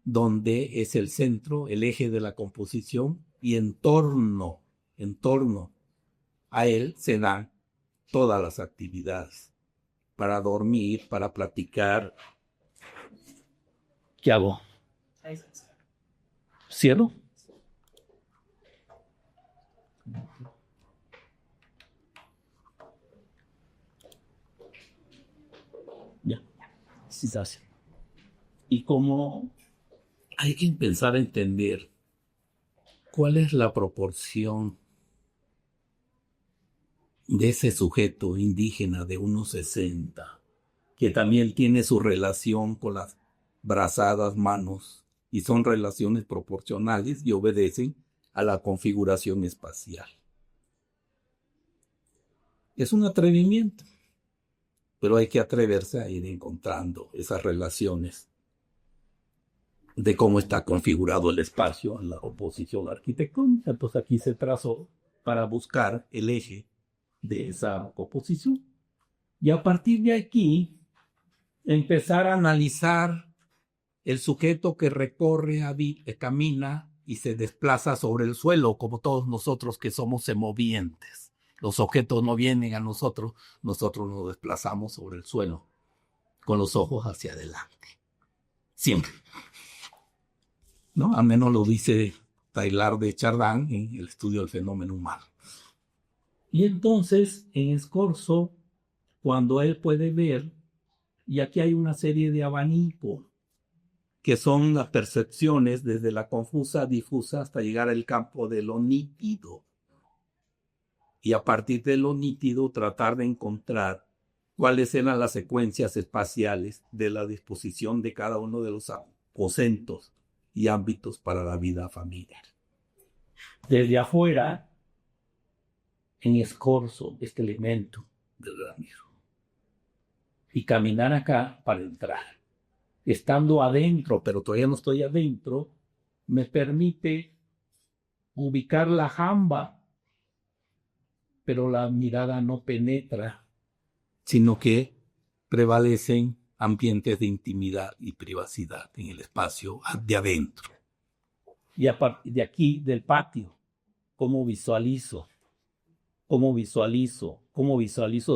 donde es el centro, el eje de la composición, y en torno a él se dan todas las actividades, para dormir, para platicar. ¿Qué hago? ¿Cierro? Ya. Sí, gracias. Y como hay que empezar a entender cuál es la proporción de ese sujeto indígena de 1,60, que también tiene su relación con las brazadas manos, y son relaciones proporcionales y obedecen a la configuración espacial. Es un atrevimiento, pero hay que atreverse a ir encontrando esas relaciones de cómo está configurado el espacio en la oposición arquitectónica. Entonces aquí se trazó para buscar el eje de esa composición. Y a partir de aquí, empezar a analizar el sujeto que recorre, camina y se desplaza sobre el suelo, como todos nosotros que somos semovientes. Los objetos no vienen a nosotros, nosotros nos desplazamos sobre el suelo, con los ojos hacia adelante. Siempre. ¿No? Al menos lo dice Taylor de Chardin en el estudio del fenómeno humano. Y entonces, en Escorzo, cuando él puede ver, y aquí hay una serie de abanicos, que son las percepciones desde la confusa, difusa, hasta llegar al campo de lo nítido. Y a partir de lo nítido, tratar de encontrar cuáles eran las secuencias espaciales de la disposición de cada uno de los aposentos y ámbitos para la vida familiar. Desde afuera, en Escorzo, este elemento del Ramiro. Y caminar acá para entrar. Estando adentro, pero todavía no estoy adentro, me permite ubicar la jamba, pero la mirada no penetra, sino que prevalecen ambientes de intimidad y privacidad en el espacio de adentro. Y a partir de aquí, del patio, ¿cómo visualizo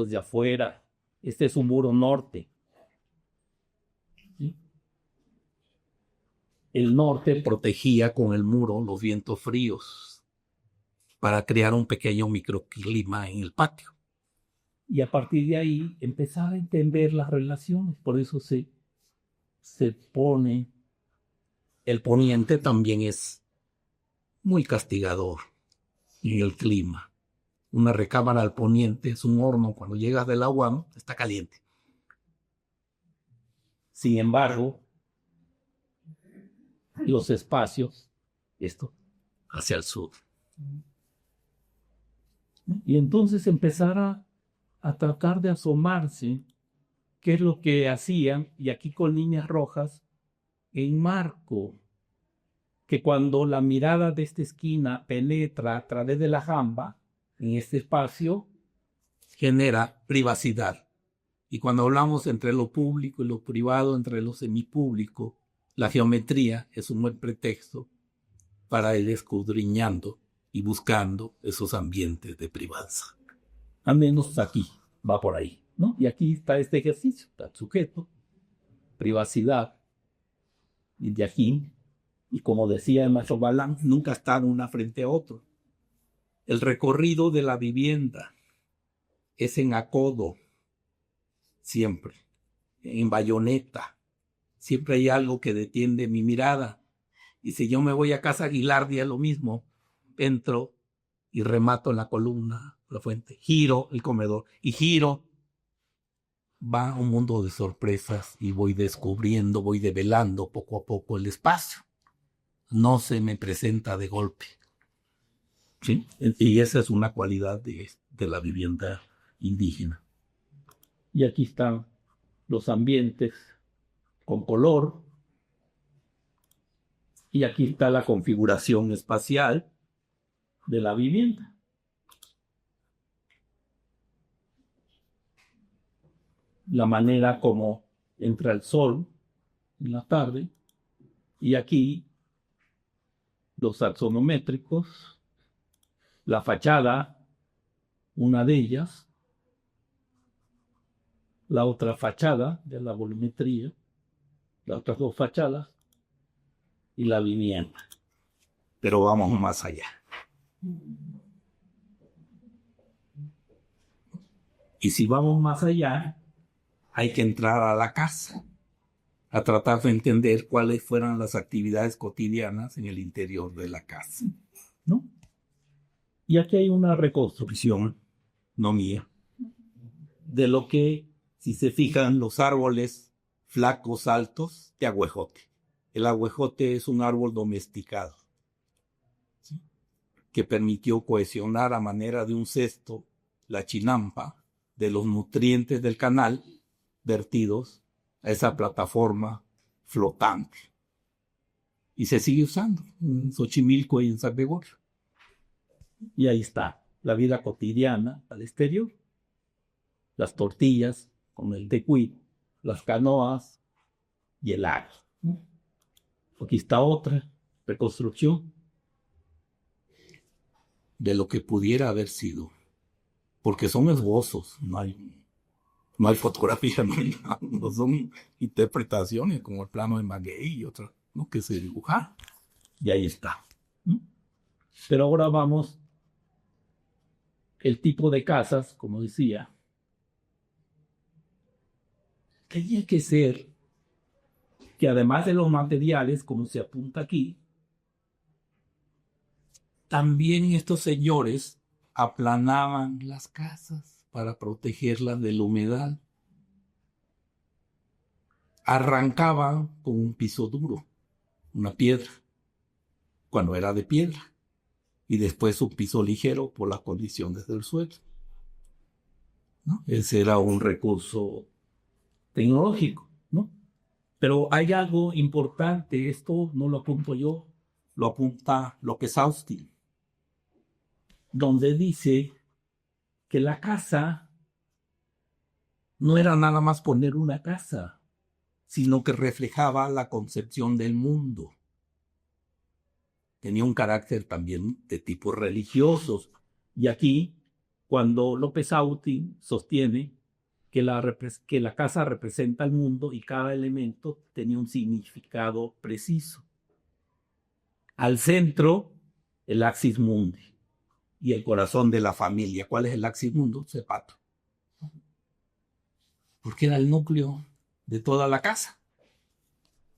desde afuera? Este es un muro norte. ¿Sí? El norte protegía con el muro los vientos fríos para crear un pequeño microclima en el patio. Y a partir de ahí empezar a entender las relaciones. Por eso se pone, el poniente también es muy castigador en el clima. una recámara al poniente, es un horno, cuando llegas de la UAM, está caliente. Sin embargo, los espacios, esto, hacia el sur. Y entonces empezar a tratar de asomarse qué es lo que hacían, y aquí con líneas rojas, enmarco que cuando la mirada de esta esquina penetra a través de la jamba, en este espacio, genera privacidad. Y cuando hablamos entre lo público y lo privado, entre lo semipúblico, la geometría es un buen pretexto para ir escudriñando y buscando esos ambientes de privanza. Al menos aquí, va por ahí, ¿no? Y aquí está este ejercicio, está el sujeto, privacidad, y de aquí, y como decía el maestro Balán, nunca están una frente a otro. El recorrido de la vivienda es en acodo, siempre, en bayoneta. Siempre hay algo que detiene mi mirada. Y si yo me voy a Casa Aguilardia, lo mismo. Entro y remato en la columna, la fuente. Giro el comedor y giro. Va a un mundo de sorpresas y voy descubriendo, voy develando poco a poco el espacio. No se me presenta de golpe. ¿Sí? Y esa es una cualidad de la vivienda indígena. Y aquí están los ambientes con color. Y aquí está la configuración espacial de la vivienda. La manera como entra el sol en la tarde. Y aquí los axonométricos, la fachada, una de ellas, la otra fachada de la volumetría, las otras dos fachadas y la vivienda. Pero vamos más allá. Y si vamos más allá, hay que entrar a la casa, a tratar de entender cuáles fueron las actividades cotidianas en el interior de la casa, ¿no? Y aquí hay una reconstrucción, no mía, de lo que, si se fijan, los árboles flacos, altos, de agüejote. El agüejote es un árbol domesticado, ¿sí?, que permitió cohesionar a manera de un cesto la chinampa de los nutrientes del canal vertidos a esa plataforma flotante. Y se sigue usando en Xochimilco y en San Gregorio. Y ahí está la vida cotidiana al exterior. Las tortillas con el tecuy, las canoas y el agua. Aquí está otra reconstrucción de lo que pudiera haber sido. Porque son esbozos, no hay fotografía, no son interpretaciones como el plano de Maguey y otras, ¿no?, que se dibujaron. Y ahí está. Pero ahora vamos, el tipo de casas, como decía, tenía que ser que además de los materiales, como se apunta aquí, también estos señores aplanaban las casas para protegerlas de la humedad. Arrancaban con un piso duro, una piedra, cuando era de piedra, y después un piso ligero por las condiciones del suelo, ¿no? Ese era un recurso tecnológico, ¿no? Pero hay algo importante, esto no lo apunto yo, lo apunta López Austin, donde dice que la casa no era nada más poner una casa, sino que reflejaba la concepción del mundo. Tenía un carácter también de tipos religiosos. Y aquí, cuando López Austin sostiene que la casa representa el mundo y cada elemento tenía un significado preciso. Al centro, el axis mundi y el corazón de la familia. ¿Cuál es el axis mundi? Zapato. Porque era el núcleo de toda la casa.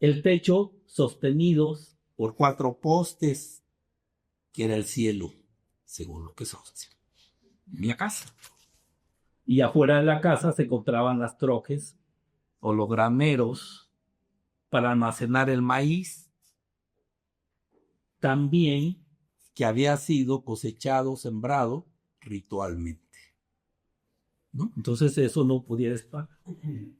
El techo sostenidos por 4 postes, que era el cielo, según lo que se dice. en la casa. Y afuera de la casa se encontraban las trojes o los graneros para almacenar el maíz, también que había sido cosechado, sembrado ritualmente, ¿no? Entonces eso no podía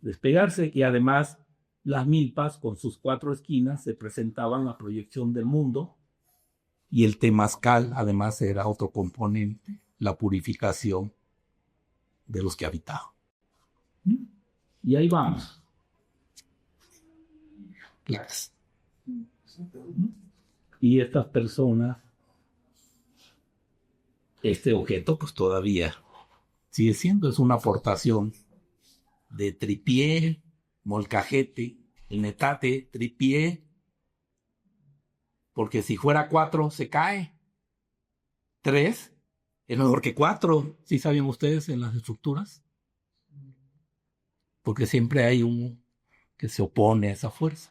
despegarse, y además las milpas con sus 4 esquinas se presentaban la proyección del mundo, y el temazcal además era otro componente, la purificación de los que habitaban. Y ahí vamos. Y estas personas, este objeto pues todavía sigue siendo, es una aportación de tripié, molcajete, el metate, tripié, porque si fuera 4 se cae, 3 es mejor que 4, ¿sí saben ustedes en las estructuras? Porque siempre hay uno que se opone a esa fuerza.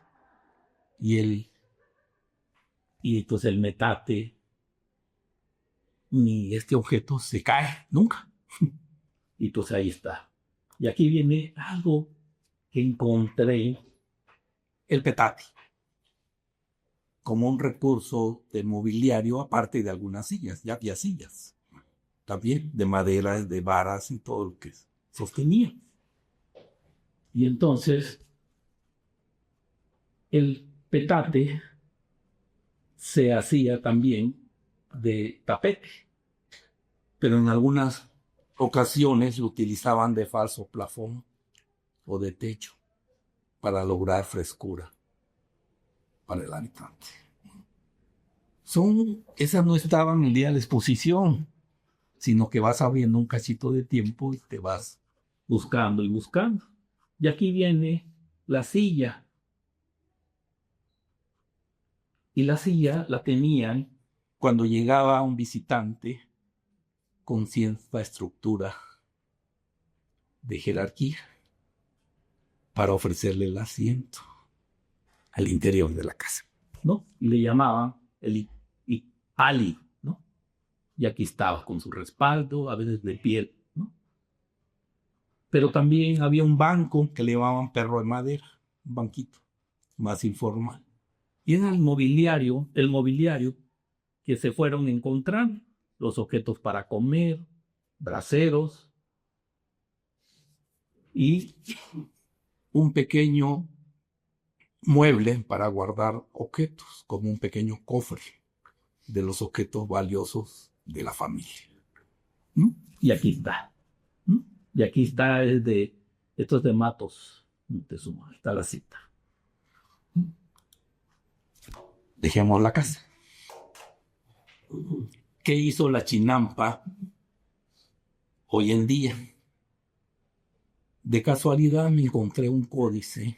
Y entonces el metate, ni este objeto se cae nunca. Y entonces ahí está. Y aquí viene algo que encontré, el petate, como un recurso de mobiliario, aparte de algunas sillas. Ya había sillas, también de madera, de varas y todo lo que sostenía. Y entonces el petate se hacía también de tapete, pero en algunas ocasiones lo utilizaban de falso plafón o de techo para lograr frescura para el habitante. Esas no estaban en el día de la exposición, sino que vas abriendo un cachito de tiempo y te vas buscando y buscando. Y aquí viene la silla. Y la silla la tenían cuando llegaba un visitante con cierta estructura de jerarquía para ofrecerle el asiento al interior de la casa, ¿no? Y le llamaban el ali, ¿no? Y aquí estaba con su respaldo, a veces de piel, ¿no? Pero también había un banco que le llamaban perro de madera, un banquito más informal. Y era el mobiliario que se fueron encontrando, los objetos para comer, braseros y un pequeño mueble para guardar objetos, como un pequeño cofre de los objetos valiosos de la familia. Y aquí está. Y aquí está, esto es de Matos Montezuma, está la cita. Dejemos la casa. ¿Qué hizo la Chinampa hoy en día? De casualidad me encontré un códice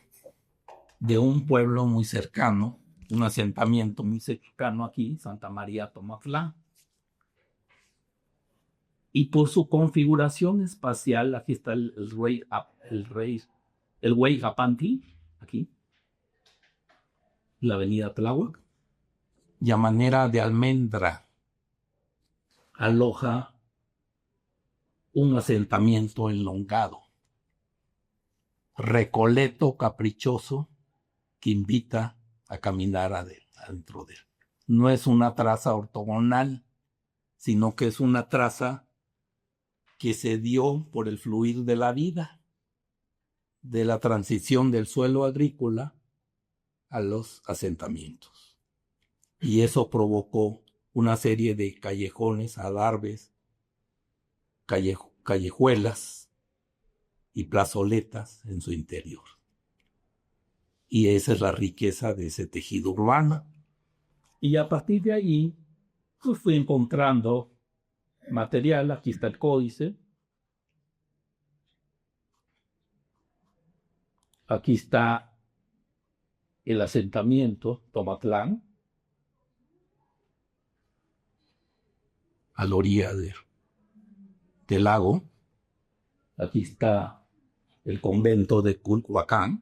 de un pueblo muy cercano, un asentamiento muy cercano aquí, Santa María Tomatlán. Y por su configuración espacial, aquí está el Huaycapanti, aquí, la avenida Tláhuac, y a manera de almendra aloja un asentamiento enlongado, recoleto caprichoso que invita a caminar adentro de él. No es una traza ortogonal, sino que es una traza que se dio por el fluir de la vida, de la transición del suelo agrícola a los asentamientos. Y eso provocó una serie de callejones, adarves, callejuelas y plazoletas en su interior. Y esa es la riqueza de ese tejido urbano. Y a partir de ahí, pues fui encontrando material. Aquí está el códice. Aquí está el asentamiento Tomatlán, a la orilla del lago. Aquí está el convento de Culhuacán.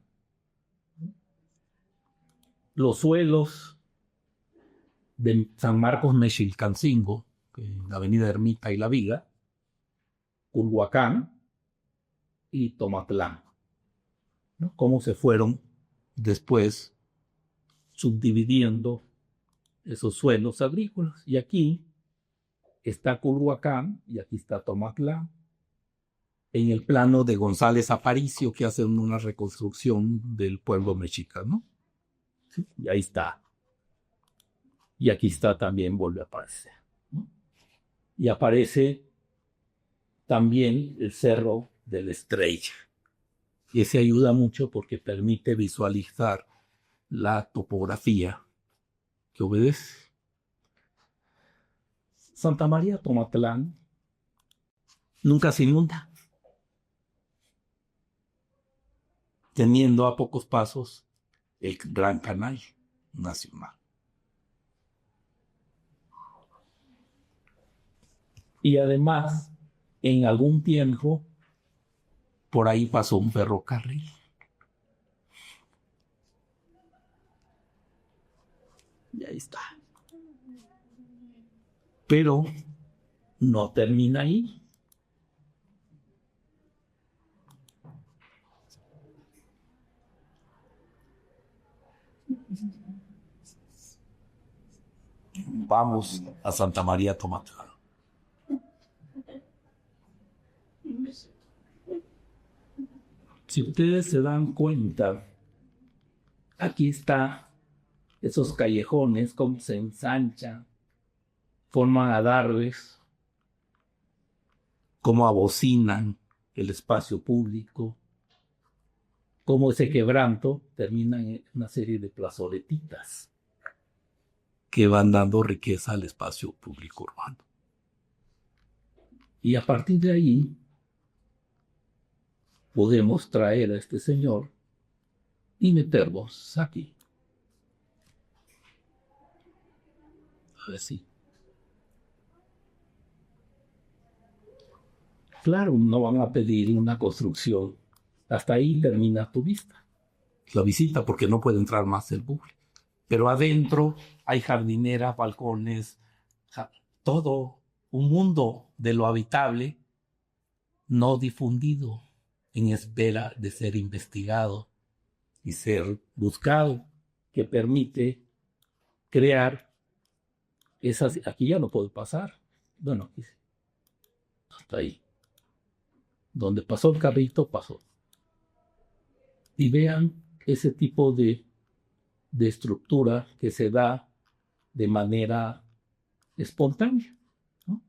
Los suelos de San Marcos Mexilcancingo, en la avenida Ermita y La Viga, Culhuacán y Tomatlán, ¿no? Cómo se fueron después subdividiendo esos suelos agrícolas. Y aquí está Culhuacán y aquí está Tomatlán. En el plano de González Aparicio, que hacen una reconstrucción del pueblo mexica, ¿no? ¿Sí? Y ahí está. Y aquí está también, vuelve a aparecer, ¿no? Y aparece también el Cerro de la Estrella. Y ese ayuda mucho porque permite visualizar la topografía que obedece. Santa María Tomatlán nunca se inunda, teniendo a pocos pasos el Gran Canal Nacional. Y además, en algún tiempo, por ahí pasó un ferrocarril. Y ahí está. Pero no termina ahí. Vamos a Santa María Tomatlán. Si ustedes se dan cuenta, aquí está esos callejones, cómo se ensanchan, forman adarves, cómo abocinan el espacio público, cómo ese quebranto termina en una serie de plazoletitas que van dando riqueza al espacio público urbano. Y a partir de ahí podemos traer a este señor y meterlos aquí. A ver si. Claro, no van a pedir una construcción. Hasta ahí termina tu vista. La visita, porque no puede entrar más el público. Pero adentro hay jardineras, balcones, todo un mundo de lo habitable no difundido, en espera de ser investigado y ser buscado, que permite crear esas. Aquí ya no puede pasar. Bueno, aquí hasta ahí. Donde pasó el carrito, pasó. Y vean ese tipo de estructura que se da de manera espontánea, ¿no?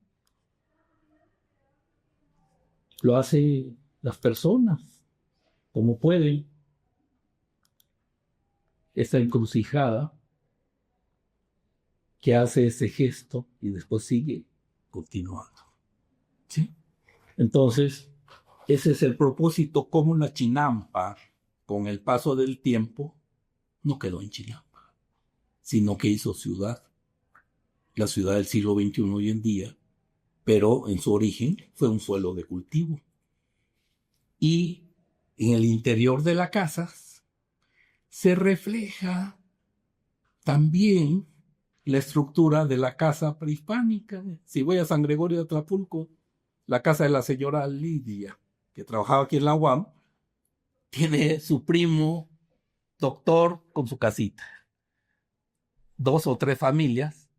Lo hacen las personas como pueden. Esta encrucijada que hace ese gesto y después sigue continuando, ¿sí? Entonces, ese es el propósito, como la Chinampa, con el paso del tiempo, no quedó en Chinampa, sino que hizo ciudad, la ciudad del siglo XXI hoy en día, pero en su origen fue un suelo de cultivo. Y en el interior de la casa se refleja también la estructura de la casa prehispánica. Si voy a San Gregorio de Atlapulco, la casa de la señora Lidia, que trabajaba aquí en la UAM, tiene su primo doctor con su casita, 2 o 3 familias,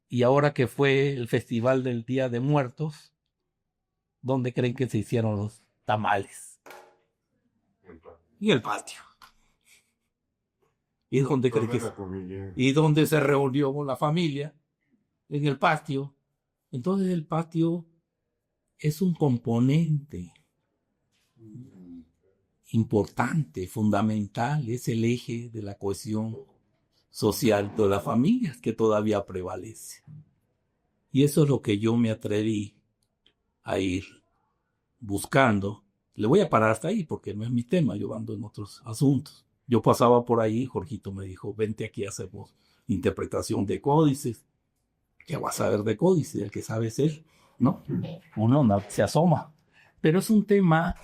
y ahora que fue el festival del Día de Muertos, ¿dónde creen que se hicieron los tamales? En el patio. ¿Y dónde creen que y dónde se reunió la familia? En el patio. Entonces el patio es un componente importante, fundamental, es el eje de la cohesión social de las familias que todavía prevalece. Y eso es lo que yo me atreví a ir buscando. Le voy a parar hasta ahí porque no es mi tema, yo ando en otros asuntos. Yo pasaba por ahí, Jorgito me dijo, vente aquí, hacemos interpretación de códices. ¿Qué vas a ver de códices? El que sabe es él, ¿no? Uno no se asoma. Pero es un tema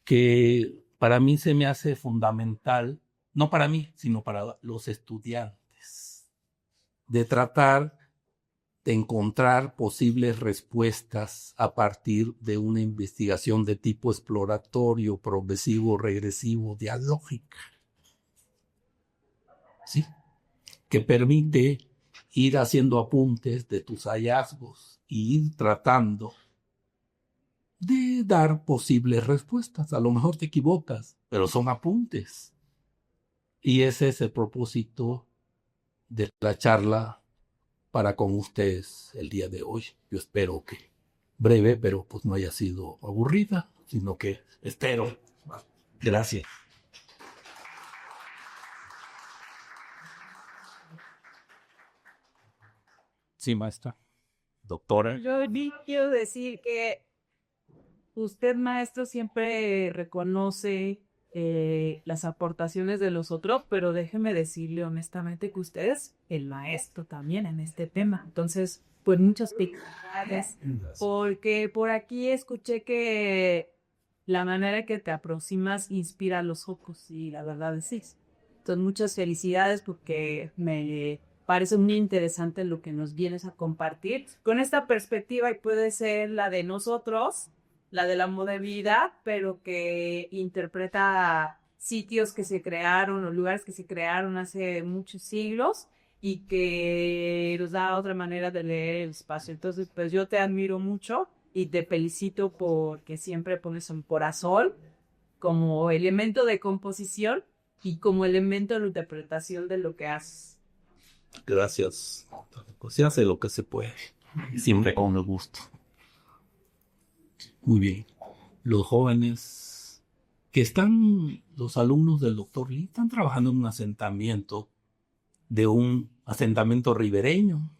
que para mí se me hace fundamental, no para mí, sino para los estudiantes, de tratar de encontrar posibles respuestas a partir de una investigación de tipo exploratorio, progresivo, regresivo, dialógica. ¿Sí? Que permite ir haciendo apuntes de tus hallazgos y ir tratando de dar posibles respuestas. A lo mejor te equivocas, pero son apuntes. Y ese es el propósito de la charla para con ustedes el día de hoy. Yo espero que breve, pero pues no haya sido aburrida, sino que espero. Gracias. Sí, maestra. Doctora. Yo quiero decir que usted, maestro, siempre reconoce las aportaciones de los otros, pero déjeme decirle honestamente que usted es el maestro también en este tema. Entonces, pues muchas felicidades, porque por aquí escuché que la manera que te aproximas inspira a los ojos y la verdad es sí. Entonces, muchas felicidades porque me parece muy interesante lo que nos vienes a compartir con esta perspectiva y puede ser la de nosotros, la de la moda de vida, pero que interpreta sitios que se crearon o lugares que se crearon hace muchos siglos y que nos da otra manera de leer el espacio. Entonces, pues yo te admiro mucho y te felicito porque siempre pones un corazón como elemento de composición y como elemento de interpretación de lo que haces. Gracias. Pues se hace lo que se puede. Siempre con el gusto. Muy bien. Los jóvenes que están, los alumnos del doctor Lee, están trabajando en un asentamiento ribereño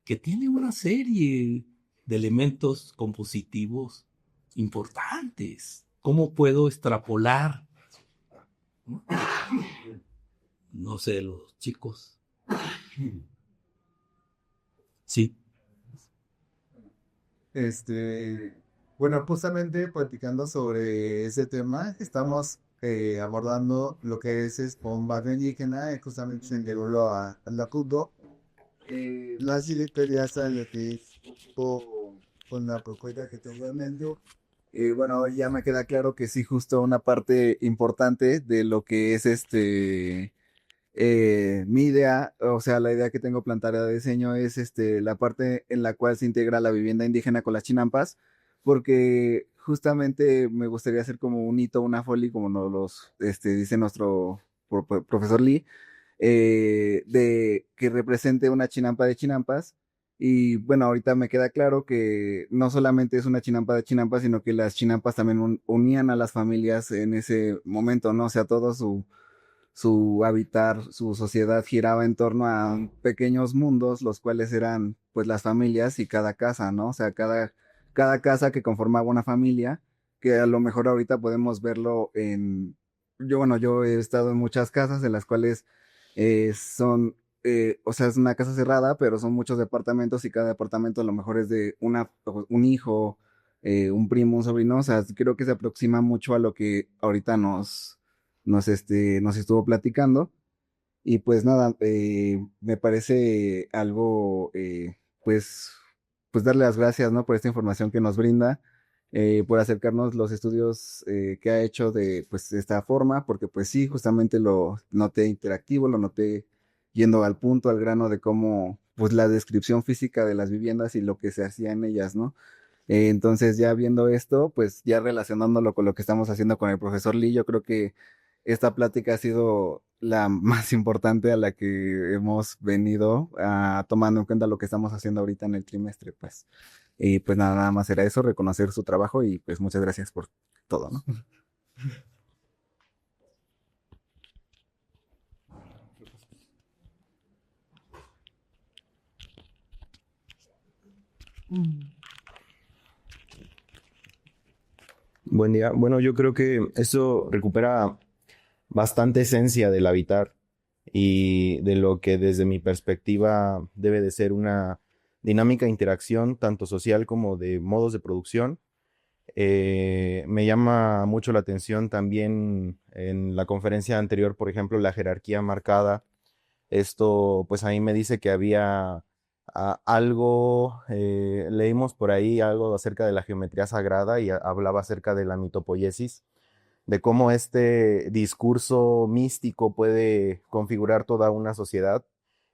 que tiene una serie de elementos compositivos importantes. ¿Cómo puedo extrapolar? No sé, los chicos. Sí. Bueno, justamente platicando sobre ese tema, estamos abordando lo que es un barrio indígena, justamente en Derulo a la CUDO. Las directorías de lo que es con la propuesta que tengo en mente. Bueno, ya me queda claro que sí, justo una parte importante de lo que es mi idea, o sea, la idea que tengo planteada de diseño es la parte en la cual se integra la vivienda indígena con las chinampas, porque justamente me gustaría hacer como un hito, una folie, como nos los dice nuestro profesor Lee, de que represente una chinampa de chinampas. Y bueno, ahorita me queda claro que no solamente es una chinampa de chinampas, sino que las chinampas también unían a las familias en ese momento, ¿no? O sea, todo su hábitat, su sociedad giraba en torno a pequeños mundos, los cuales eran pues las familias y cada casa, ¿no? O sea, cada casa que conformaba una familia, que a lo mejor ahorita podemos verlo yo he estado en muchas casas en las cuales o sea, es una casa cerrada, pero son muchos departamentos y cada departamento a lo mejor es de un hijo, un primo, un sobrino, o sea, creo que se aproxima mucho a lo que ahorita nos estuvo platicando. Y pues nada, me parece algo, pues darle las gracias, ¿no? Por esta información que nos brinda, por acercarnos los estudios que ha hecho de pues esta forma, porque pues sí, justamente lo noté interactivo, lo noté yendo al punto, al grano de cómo, pues la descripción física de las viviendas y lo que se hacía en ellas, ¿no? Entonces ya viendo esto, pues ya relacionándolo con lo que estamos haciendo con el profesor Lee, yo creo que esta plática ha sido la más importante a la que hemos venido tomando en cuenta lo que estamos haciendo ahorita en el trimestre, pues. Y pues nada más era eso, reconocer su trabajo y pues muchas gracias por todo, ¿no? Buen día. Bueno, yo creo que esto recupera bastante esencia del habitar y de lo que desde mi perspectiva debe de ser una dinámica de interacción tanto social como de modos de producción. Me llama mucho la atención también en la conferencia anterior, por ejemplo, la jerarquía marcada. Esto pues a mí me dice que había leímos por ahí algo acerca de la geometría sagrada y hablaba acerca de la mitopoiesis, de cómo este discurso místico puede configurar toda una sociedad.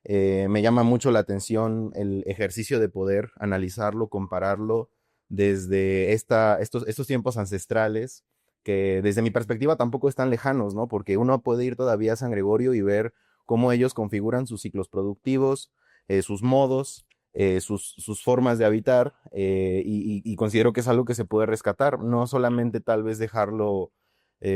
Me llama mucho la atención el ejercicio de poder, analizarlo, compararlo desde estos tiempos ancestrales, que desde mi perspectiva tampoco están lejanos, ¿no? Porque uno puede ir todavía a San Gregorio y ver cómo ellos configuran sus ciclos productivos, sus modos, sus formas de habitar, y considero que es algo que se puede rescatar, no solamente tal vez dejarlo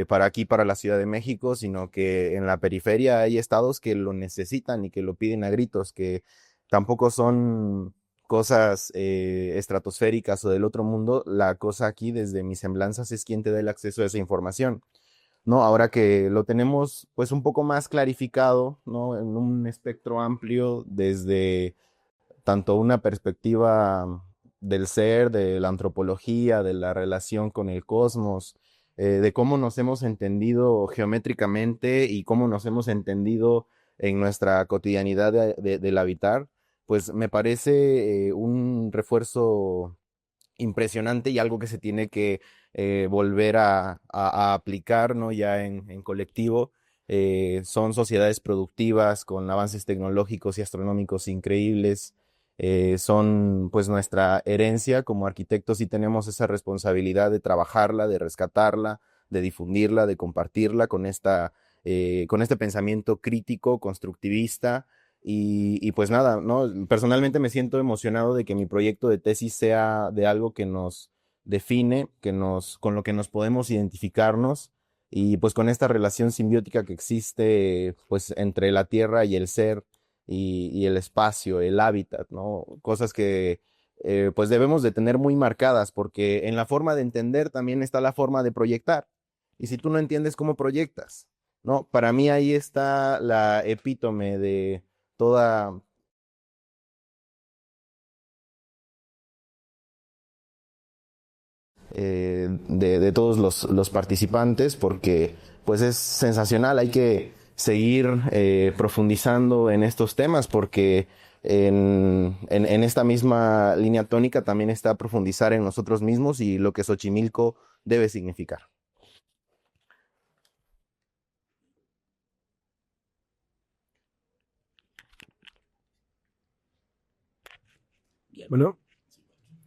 para aquí, para la Ciudad de México, sino que en la periferia hay estados que lo necesitan y que lo piden a gritos, que tampoco son cosas estratosféricas o del otro mundo. La cosa aquí, desde mis semblanzas, es quién te da el acceso a esa información, ¿no? Ahora que lo tenemos pues un poco más clarificado, ¿no? En un espectro amplio, desde tanto una perspectiva del ser, de la antropología, de la relación con el cosmos, de cómo nos hemos entendido geométricamente y cómo nos hemos entendido en nuestra cotidianidad del habitar, pues me parece un refuerzo impresionante y algo que se tiene que volver a aplicar, ¿no? Ya en colectivo. Son sociedades productivas con avances tecnológicos y astronómicos increíbles. Son pues nuestra herencia como arquitectos, y tenemos esa responsabilidad de trabajarla, de rescatarla, de difundirla, de compartirla con este pensamiento crítico, constructivista. Y pues nada, ¿no? Personalmente me siento emocionado de que mi proyecto de tesis sea de algo que nos define, con lo que nos podemos identificarnos, y pues con esta relación simbiótica que existe pues entre la tierra y el ser, y el espacio, el hábitat, ¿no? Cosas que pues debemos de tener muy marcadas, porque en la forma de entender también está la forma de proyectar. Y si tú no entiendes cómo proyectas, ¿no? Para mí ahí está la epítome de toda de todos los participantes, porque pues es sensacional. Hay que seguir profundizando en estos temas, porque en esta misma línea tónica también está profundizar en nosotros mismos y lo que Xochimilco debe significar. Bueno,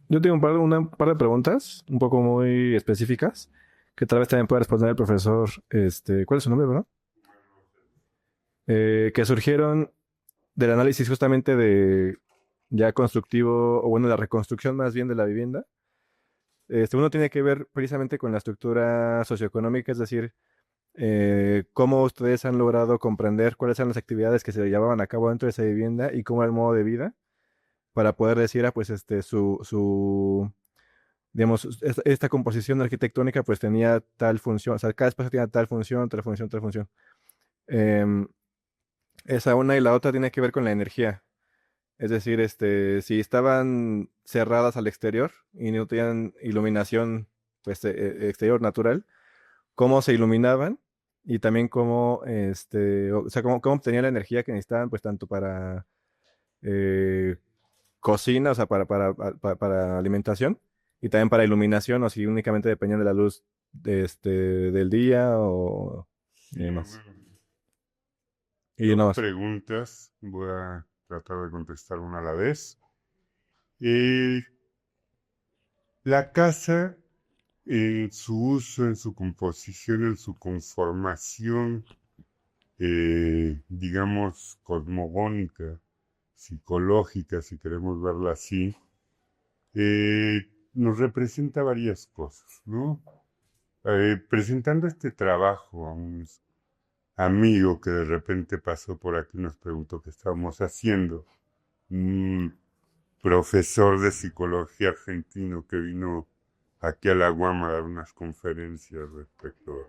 yo tengo un par de preguntas, un poco muy específicas, que tal vez también pueda responder el profesor, ¿cuál es su nombre, verdad? Que surgieron del análisis justamente de ya constructivo, o bueno, la reconstrucción más bien de la vivienda. Uno tiene que ver precisamente con la estructura socioeconómica, es decir, cómo ustedes han logrado comprender cuáles eran las actividades que se llevaban a cabo dentro de esa vivienda y cómo era el modo de vida, para poder decir, pues, digamos, esta composición arquitectónica pues tenía tal función, o sea, cada espacio tenía tal función, tal función, tal función. Em, Esa una y la otra tiene que ver con la energía. Es decir, si estaban cerradas al exterior y no tenían iluminación pues, exterior natural, cómo se iluminaban y también cómo, o sea, cómo obtenían la energía que necesitaban, pues tanto para eh, cocina, o sea, para alimentación, y también para iluminación, o si únicamente dependían de la luz del día o y demás. Y no Dos más. preguntas, voy a tratar de contestar una a la vez. Eh, la casa, en su uso, en su composición, en su conformación, digamos, cosmogónica, psicológica, si queremos verla así, nos representa varias cosas, ¿no? Presentando este trabajo a un amigo que de repente pasó por aquí y nos preguntó qué estábamos haciendo, un profesor de psicología argentino que vino aquí a la UAM a dar unas conferencias respecto a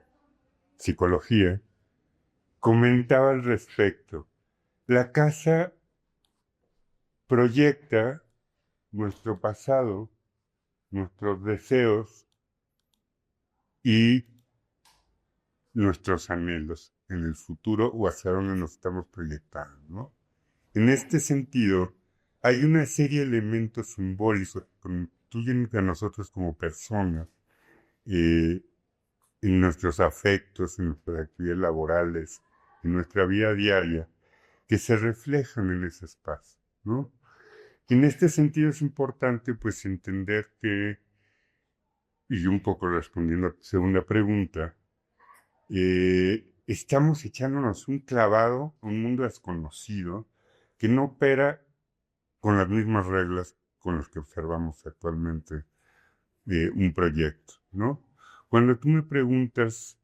psicología, comentaba al respecto. La casa proyecta nuestro pasado, nuestros deseos y nuestros anhelos en el futuro, o hacia dónde nos estamos proyectando, ¿no? En este sentido, hay una serie de elementos simbólicos que constituyen a nosotros como personas, en nuestros afectos, en nuestras actividades laborales, en nuestra vida diaria, que se reflejan en ese espacio, ¿no? Y en este sentido es importante pues entender que, y un poco respondiendo a tu segunda pregunta, estamos echándonos un clavado a un mundo desconocido que no opera con las mismas reglas con las que observamos actualmente un proyecto, ¿no? Cuando tú me preguntas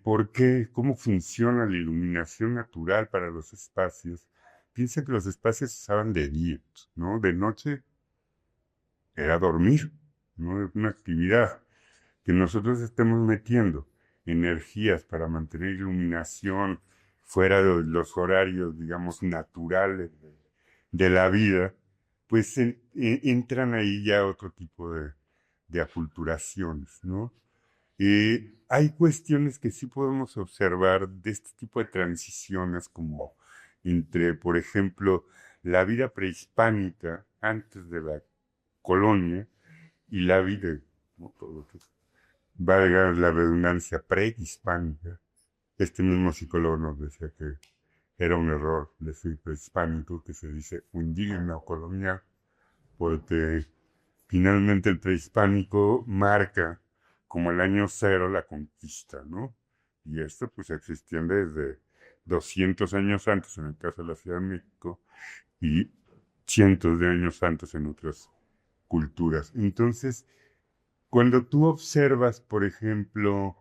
por qué, cómo funciona la iluminación natural para los espacios, piensa que los espacios se usaban de día, ¿no? De noche era dormir, ¿no? Es una actividad que nosotros estemos metiendo energías para mantener iluminación fuera de los horarios, digamos, naturales de la vida, pues entran ahí ya otro tipo de aculturaciones, ¿no? Hay cuestiones que sí podemos observar de este tipo de transiciones, como entre, por ejemplo, la vida prehispánica antes de la colonia y la vida, ¿no? Todo lo que valga la redundancia, prehispánica. Este mismo psicólogo nos decía que era un error decir prehispánico, que se dice indígena o colonial, porque finalmente el prehispánico marca como el año cero la conquista, ¿no? Y esto pues existía desde 200 años antes en el caso de la Ciudad de México y cientos de años antes en otras culturas. Entonces, cuando tú observas, por ejemplo,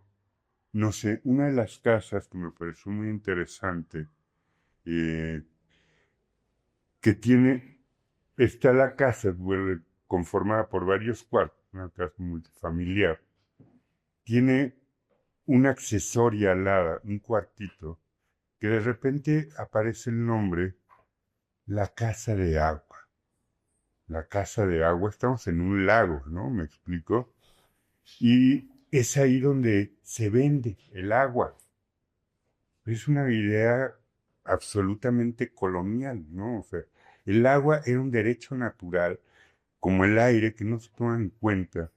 no sé, una de las casas que me pareció muy interesante, eh, que está la casa, bueno, conformada por varios cuartos, una casa multifamiliar, tiene una accesoria alada, un cuartito, que de repente aparece el nombre, la casa de agua. La casa de agua, estamos en un lago, ¿no? ¿Me explico? Y es ahí donde se vende el agua. Es una idea absolutamente colonial, ¿no? O sea, el agua era un derecho natural, como el aire, que no se toma en cuenta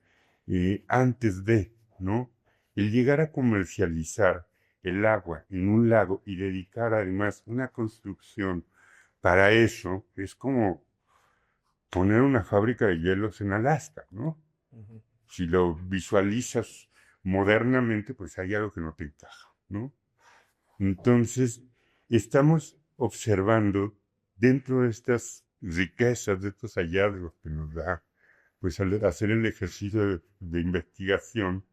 antes de, ¿no? El llegar a comercializar el agua en un lago y dedicar además una construcción para eso es como poner una fábrica de hielos en Alaska, ¿no? Si lo visualizas modernamente, pues hay algo que no te encaja, ¿no? Entonces, estamos observando dentro de estas riquezas, de estos hallazgos que nos da, pues al hacer el ejercicio de investigación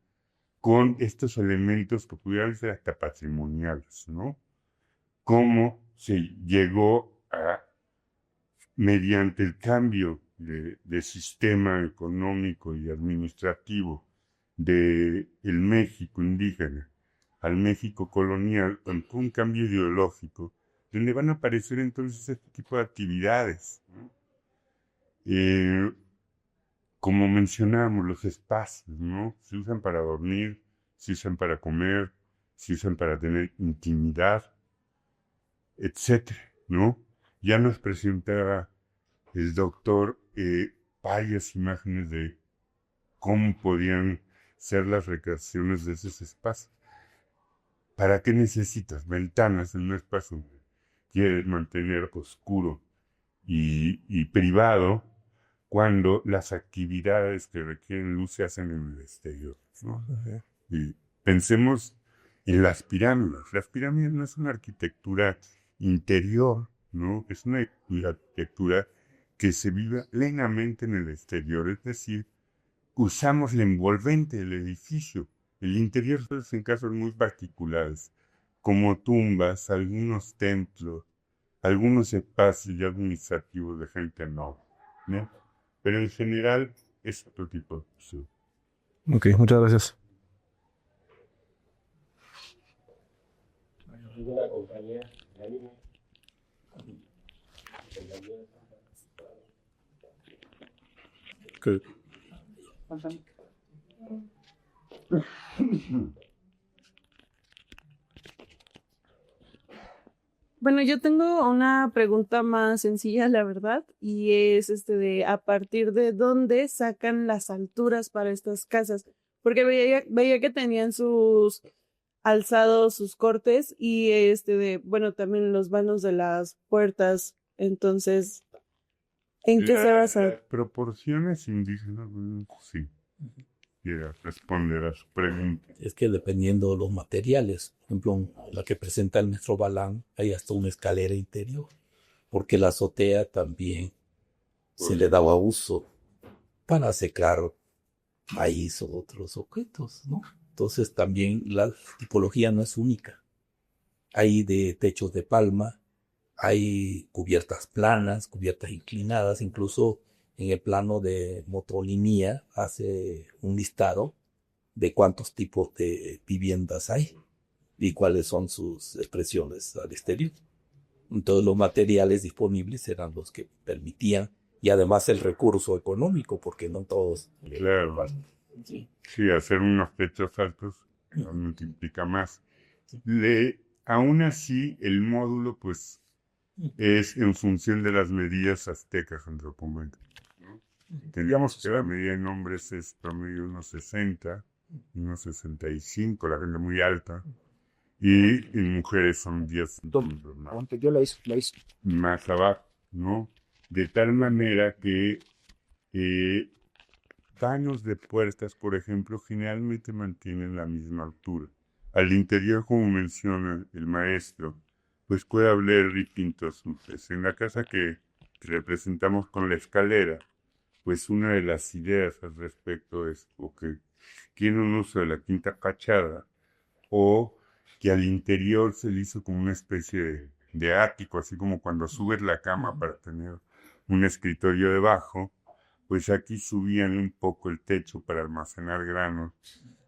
con estos elementos que pudieran ser hasta patrimoniales, ¿no? Cómo se llegó a, mediante el cambio de sistema económico y administrativo del México indígena al México colonial, con un cambio ideológico, donde van a aparecer entonces este tipo de actividades, ¿no? Como mencionábamos, los espacios, ¿no? Se usan para dormir, se usan para comer, se usan para tener intimidad, etcétera, ¿no? Ya nos presentaba el doctor varias imágenes de cómo podían ser las recreaciones de esos espacios. ¿Para qué necesitas ventanas en un espacio donde quieres mantener oscuro y privado cuando las actividades que requieren luz se hacen en el exterior, ¿no? Y pensemos en las pirámides. Las pirámides no es una arquitectura interior, ¿no? Es una arquitectura que se vive plenamente en el exterior, es decir, usamos el envolvente del edificio. El interior es en casos muy particulares, como tumbas, algunos templos, algunos espacios ya administrativos de gente noble, ¿no? Pero en general es otro tipo de museo. Ok, muchas gracias. Que Bueno, yo tengo una pregunta más sencilla, la verdad, y es de a partir de dónde sacan las alturas para estas casas, porque veía que tenían sus alzados, sus cortes y bueno, también los vanos de las puertas. Entonces, ¿en qué se basa? Las proporciones indígenas, sí, quiera responder a su pregunta. Es que dependiendo de los materiales, por ejemplo, la que presenta el maestro Balán, hay hasta una escalera interior, porque la azotea también se le daba uso para secar maíz o otros objetos, ¿no? Entonces también la tipología no es única. Hay de techos de palma, hay cubiertas planas, cubiertas inclinadas, incluso en el plano de Motolinía hace un listado de cuántos tipos de viviendas hay y cuáles son sus expresiones al exterior. Entonces los materiales disponibles eran los que permitían, y además el recurso económico, porque no todos... Claro. Sí. Sí, hacer unos techos altos multiplica más. Aún así, el módulo, pues, es en función de las medidas aztecas antropomórficas, ¿no? Tendríamos que la medida en hombres es promedio unos 60, unos 65, la gente muy alta, y en mujeres son 10 centímetros más. Yo la hice. Más abajo, ¿no? De tal manera que vanos de puertas, por ejemplo, generalmente mantienen la misma altura. Al interior, como menciona el maestro, pues puede haber distintos usos. En la casa que representamos con la escalera, pues una de las ideas al respecto es o que tiene un uso de la quinta fachada, o que al interior se le hizo como una especie de ático, así como cuando subes la cama para tener un escritorio debajo, pues aquí subían un poco el techo para almacenar granos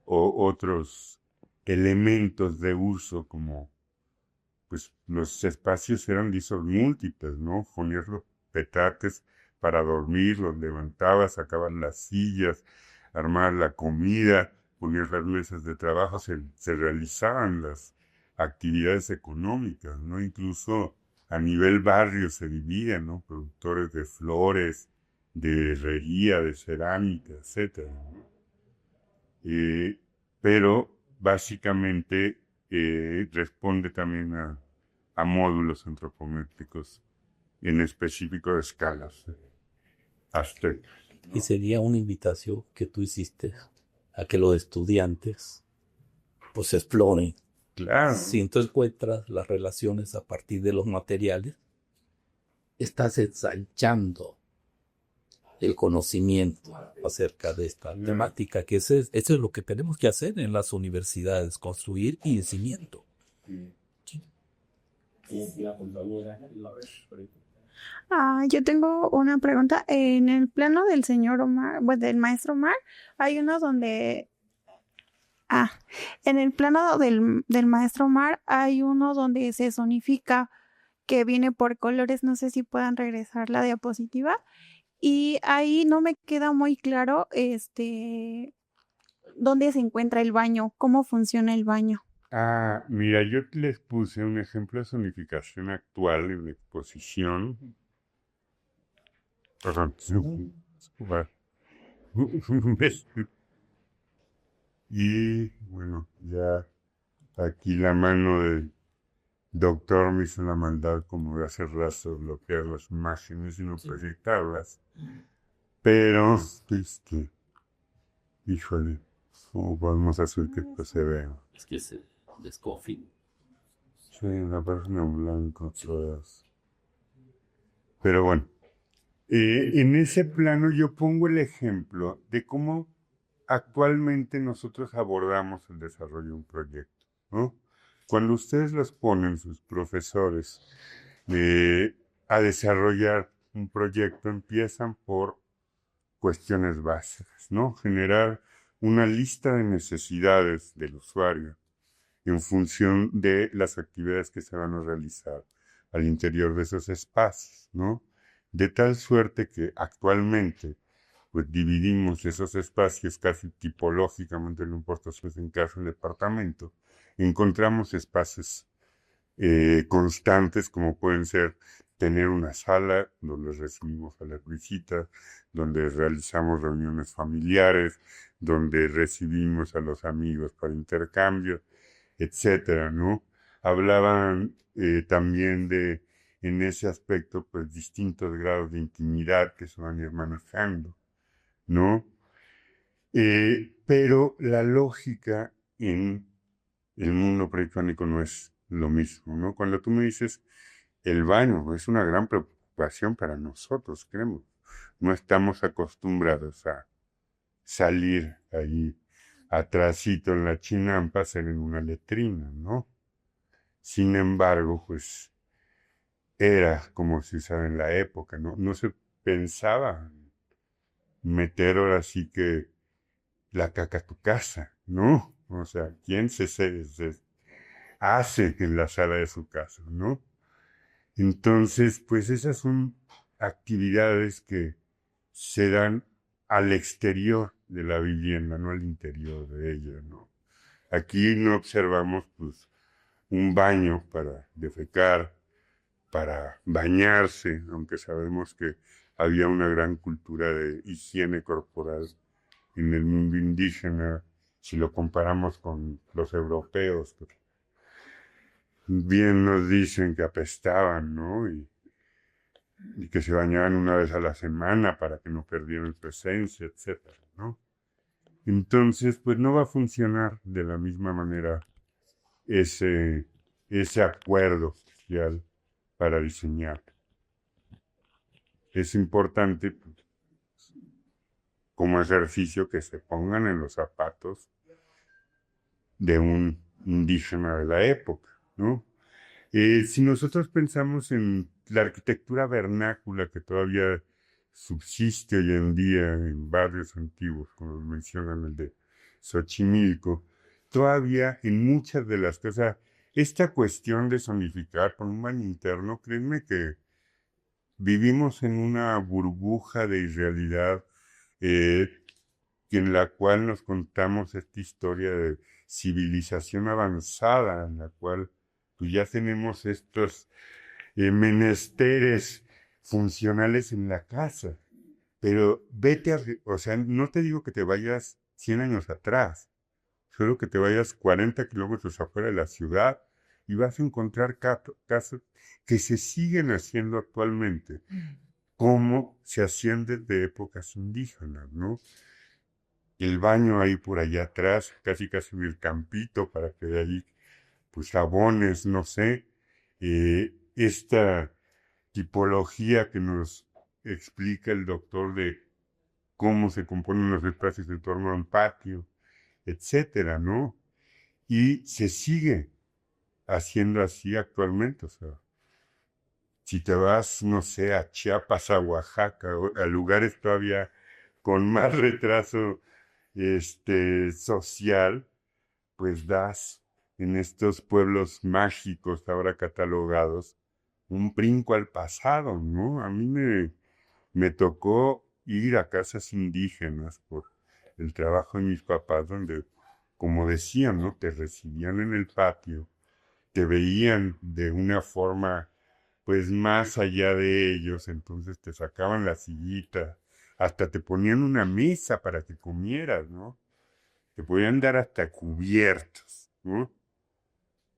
o otros elementos de uso, como pues los espacios eran de esos múltiples, ¿no? Ponías los petates para dormir, los levantabas, sacabas las sillas, armabas la comida, ponías las mesas de trabajo, se realizaban las actividades económicas, ¿no? Incluso a nivel barrio se dividían, ¿no? Productores de flores, de herrería, de cerámica, etc. Pero básicamente responde también a módulos antropométricos, en específico de escalas aztecas, ¿no? Y sería una invitación que tú hiciste a que los estudiantes pues exploren. Claro. Si entonces encuentras las relaciones a partir de los materiales, estás ensanchando el conocimiento acerca de esta temática, que eso es lo que tenemos que hacer en las universidades, construir y el cimiento. Yo tengo una pregunta. En el plano del señor Omar, pues del maestro Omar, hay uno donde... en el plano del maestro Omar hay uno donde se zonifica, que viene por colores. No sé si puedan regresar la diapositiva. Y ahí no me queda muy claro dónde se encuentra el baño, cómo funciona el baño. Mira, yo les puse un ejemplo de zonificación actual en la exposición. Perdón. Y bueno, ya aquí la mano del doctor me hizo la maldad como de hacer raso, bloquear las imágenes y no proyectarlas. Pero, híjole, ¿cómo podemos hacer que esto se vea? Es que se desconfina. Sí, una página en blanco, todas. Pero bueno, en ese plano yo pongo el ejemplo de cómo actualmente nosotros abordamos el desarrollo de un proyecto, ¿no? Cuando ustedes los ponen, sus profesores, a desarrollar un proyecto, empiezan por cuestiones básicas, ¿no? Generar una lista de necesidades del usuario en función de las actividades que se van a realizar al interior de esos espacios, ¿no? De tal suerte que actualmente pues dividimos esos espacios casi tipológicamente, no importa si es en casa o en departamento, encontramos espacios constantes, como pueden ser tener una sala donde recibimos a las visitas, donde realizamos reuniones familiares, donde recibimos a los amigos para intercambio, etcétera, ¿no? Hablaban también de, en ese aspecto, pues distintos grados de intimidad que se van a ir manejando, ¿no? Pero la lógica en el mundo prehispánico no es lo mismo, ¿no? Cuando tú me dices el baño, es una gran preocupación para nosotros, creemos. No estamos acostumbrados a salir ahí atrásito en la chinampa, hacer en una letrina, ¿no? Sin embargo, pues era como se usaba en la época, ¿no? No se pensaba meter ahora sí que la caca a tu casa, ¿no? O sea, ¿quién se hace en la sala de su casa, ¿no? Entonces, pues esas son actividades que se dan al exterior de la vivienda, no al interior de ella, ¿no? Aquí no observamos, pues, un baño para defecar, para bañarse, aunque sabemos que había una gran cultura de higiene corporal en el mundo indígena, si lo comparamos con los europeos, pues, bien nos dicen que apestaban, ¿no? Y que se bañaban una vez a la semana para que no perdieran su esencia, etcétera, ¿no? Entonces, pues no va a funcionar de la misma manera ese acuerdo social para diseñar. Es importante, pues, como ejercicio, que se pongan en los zapatos de un indígena de la época, ¿no? Si nosotros pensamos en la arquitectura vernácula que todavía subsiste hoy en día en barrios antiguos, como mencionan el de Xochimilco, todavía en muchas de las cosas, esta cuestión de zonificar con un baño interno, créanme que vivimos en una burbuja de irrealidad en la cual nos contamos esta historia de civilización avanzada, en la cual pues ya tenemos estos menesteres funcionales en la casa. Pero o sea, no te digo que te vayas 100 años atrás, solo que te vayas 40 kilómetros afuera de la ciudad y vas a encontrar casas que se siguen haciendo actualmente, como se hacían desde épocas indígenas, ¿no? El baño ahí por allá atrás, casi en el campito, para que de ahí pues jabones, no sé, esta tipología que nos explica el doctor de cómo se componen los espacios en torno a un patio, etcétera, ¿no? Y se sigue haciendo así actualmente, o sea, si te vas, no sé, a Chiapas, a Oaxaca, a lugares todavía con más retraso social, pues das en estos pueblos mágicos ahora catalogados un brinco al pasado, ¿no? A mí me tocó ir a casas indígenas por el trabajo de mis papás, donde, como decían, ¿no? Te recibían en el patio, te veían de una forma, pues, más allá de ellos, entonces te sacaban la sillita, hasta te ponían una mesa para que comieras, ¿no? Te podían dar hasta cubiertos, ¿no?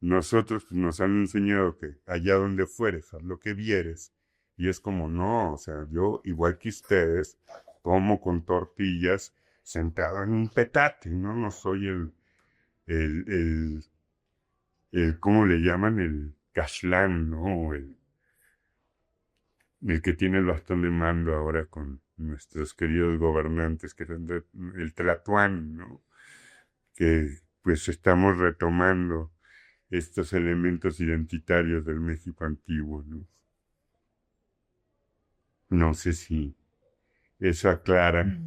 Nosotros pues, nos han enseñado que allá donde fueres, haz lo que vieres. Y es como, no, o sea, yo, igual que ustedes, como con tortillas sentado en un petate, ¿no? No soy ¿cómo le llaman? El cashlán, ¿no? El que tiene el bastón de mando ahora con nuestros queridos gobernantes, que son el tlatoán, ¿no? Que pues estamos retomando estos elementos identitarios del México antiguo, ¿no? No sé si eso aclara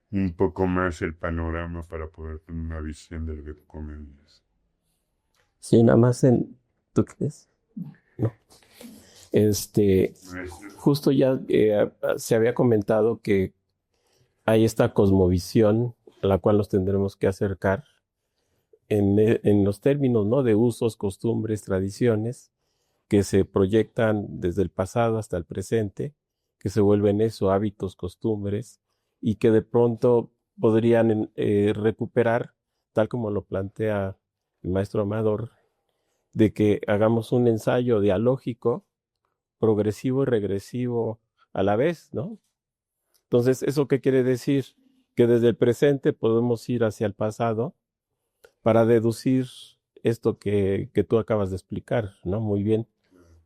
un poco más el panorama para poder tener una visión de lo que comentas. Sí, nada más ¿tú crees? No. Justo ya se había comentado que hay esta cosmovisión a la cual nos tendremos que acercar en los términos, ¿no?, de usos, costumbres, tradiciones, que se proyectan desde el pasado hasta el presente, que se vuelven eso, hábitos, costumbres, y que de pronto podrían recuperar, tal como lo plantea el maestro Amador, de que hagamos un ensayo dialógico, progresivo y regresivo a la vez, ¿no? Entonces, ¿eso qué quiere decir? Que desde el presente podemos ir hacia el pasado para deducir esto que tú acabas de explicar, ¿no? Muy bien,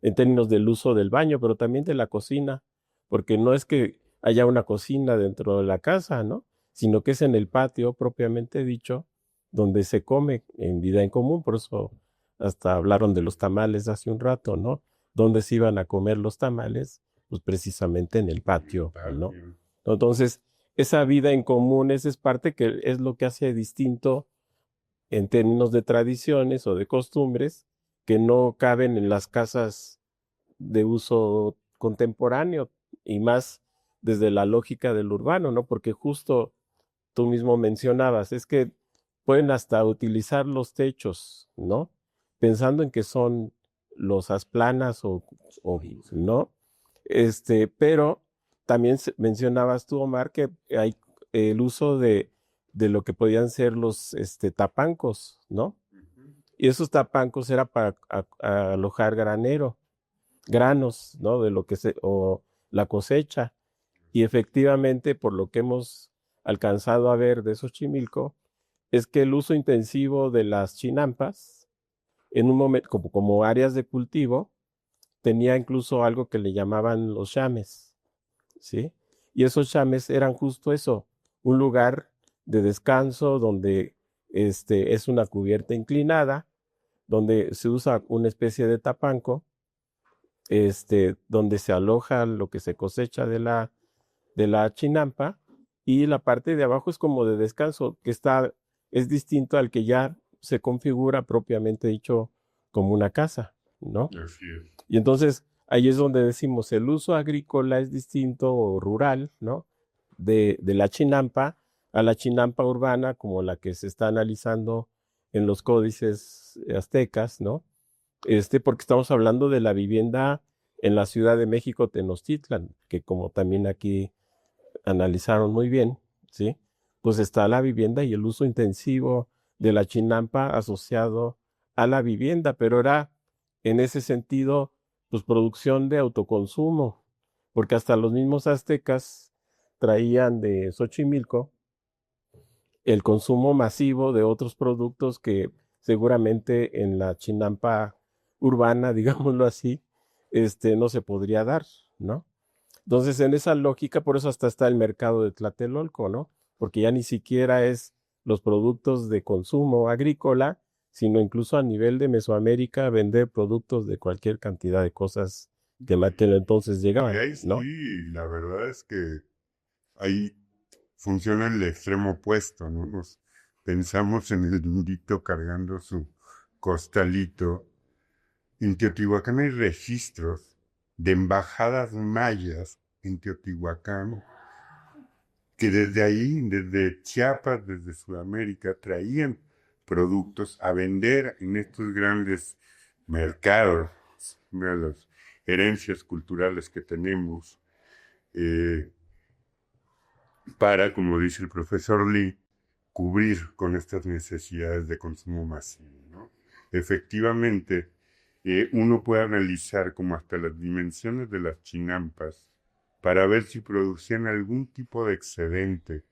en términos del uso del baño, pero también de la cocina, porque no es que haya una cocina dentro de la casa, ¿no?, sino que es en el patio propiamente dicho, donde se come en vida en común. Por eso hasta hablaron de los tamales hace un rato, ¿no? ¿Dónde se iban a comer los tamales? Pues precisamente en el patio, ¿no? Entonces, esa vida en común, esa es parte que es lo que hace distinto en términos de tradiciones o de costumbres que no caben en las casas de uso contemporáneo, y más desde la lógica del urbano, ¿no? Porque justo tú mismo mencionabas, es que pueden hasta utilizar los techos, ¿no?, pensando en que son losas planas o ¿no? Pero también mencionabas tú, Omar, que hay el uso de lo que podían ser los tapancos, ¿no? Y esos tapancos era para alojar granos, ¿no?, de lo que o la cosecha. Y efectivamente, por lo que hemos alcanzado a ver de Xochimilco, es que el uso intensivo de las chinampas, en un momento, como áreas de cultivo, tenía incluso algo que le llamaban los chames, ¿sí? Y esos chames eran justo eso, un lugar de descanso donde es una cubierta inclinada, donde se usa una especie de tapanco, donde se aloja lo que se cosecha de la chinampa, y la parte de abajo es como de descanso, que es distinto al que ya se configura propiamente dicho como una casa, ¿no? Así es. Y entonces ahí es donde decimos el uso agrícola es distinto o rural, ¿no?, de la chinampa a la chinampa urbana como la que se está analizando en los códices aztecas, ¿no? Porque estamos hablando de la vivienda en la Ciudad de México, Tenochtitlan, que como también aquí analizaron muy bien, ¿sí?, pues está la vivienda y el uso intensivo de la chinampa asociado a la vivienda, pero era en ese sentido, pues producción de autoconsumo, porque hasta los mismos aztecas traían de Xochimilco el consumo masivo de otros productos que seguramente en la chinampa urbana, digámoslo así, no se podría dar, ¿no? Entonces, en esa lógica, por eso hasta está el mercado de Tlatelolco, ¿no? Porque ya ni siquiera es los productos de consumo agrícola, sino incluso a nivel de Mesoamérica vender productos de cualquier cantidad de cosas que en aquel entonces llegaban, Y ahí ¿no? sí, la verdad es que ahí funciona el extremo opuesto, ¿no? Pensamos en el indito cargando su costalito. En Teotihuacán hay registros de embajadas mayas en Teotihuacán que desde ahí, desde Chiapas, desde Sudamérica, traían productos a vender en estos grandes mercados, una de las herencias culturales que tenemos, para, como dice el profesor Lee, cubrir con estas necesidades de consumo masivo, ¿no? Efectivamente, uno puede analizar como hasta las dimensiones de las chinampas para ver si producían algún tipo de excedente,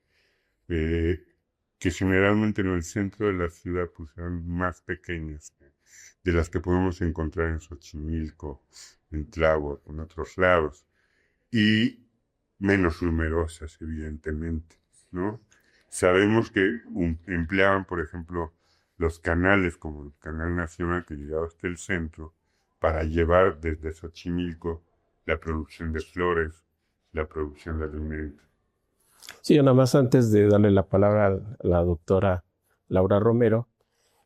que generalmente en el centro de la ciudad pues eran más pequeñas de las que podemos encontrar en Xochimilco, en Tláhuac, en otros lados, y menos numerosas, evidentemente, ¿no? Sabemos que empleaban, por ejemplo, los canales, como el Canal Nacional que llegaba hasta el centro, para llevar desde Xochimilco la producción de flores, la producción de alimentos. Sí, nada más antes de darle la palabra a la doctora Laura Romero,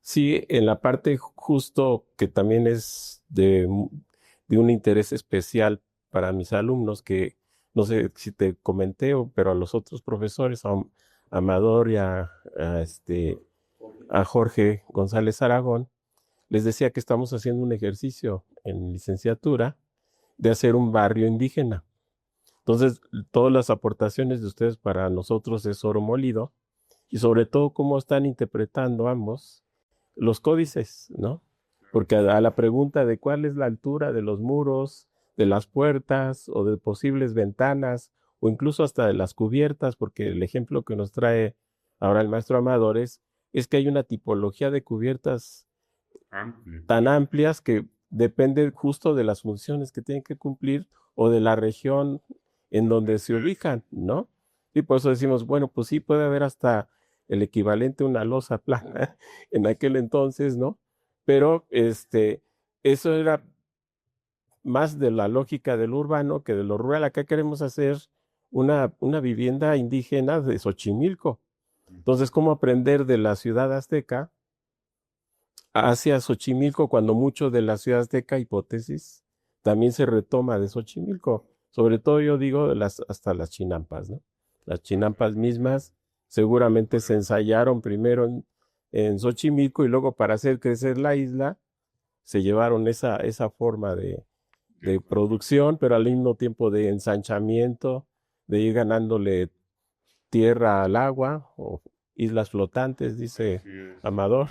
sí, en la parte justo que también es de un interés especial para mis alumnos, que no sé si te comenté, pero a los otros profesores, a Amador y a Jorge González Aragón, les decía que estamos haciendo un ejercicio en licenciatura de hacer un barrio indígena. Entonces, todas las aportaciones de ustedes para nosotros es oro molido, y sobre todo cómo están interpretando ambos los códices, ¿no? Porque a la pregunta de cuál es la altura de los muros, de las puertas o de posibles ventanas o incluso hasta de las cubiertas, porque el ejemplo que nos trae ahora el maestro Amador es que hay una tipología de cubiertas tan amplias que depende justo de las funciones que tienen que cumplir o de la región en donde se ubican, ¿no? Y por eso decimos, bueno, pues sí puede haber hasta el equivalente a una losa plana en aquel entonces, ¿no? Pero eso era más de la lógica del urbano que de lo rural. Acá queremos hacer una vivienda indígena de Xochimilco. Entonces, ¿cómo aprender de la ciudad azteca hacia Xochimilco cuando mucho de la ciudad azteca, hipótesis, también se retoma de Xochimilco? Sobre todo yo digo hasta las chinampas, ¿no? Las chinampas mismas seguramente se ensayaron primero en Xochimilco y luego para hacer crecer la isla se llevaron esa forma de producción, pero al mismo tiempo de ensanchamiento, de ir ganándole tierra al agua o islas flotantes, dice Amador,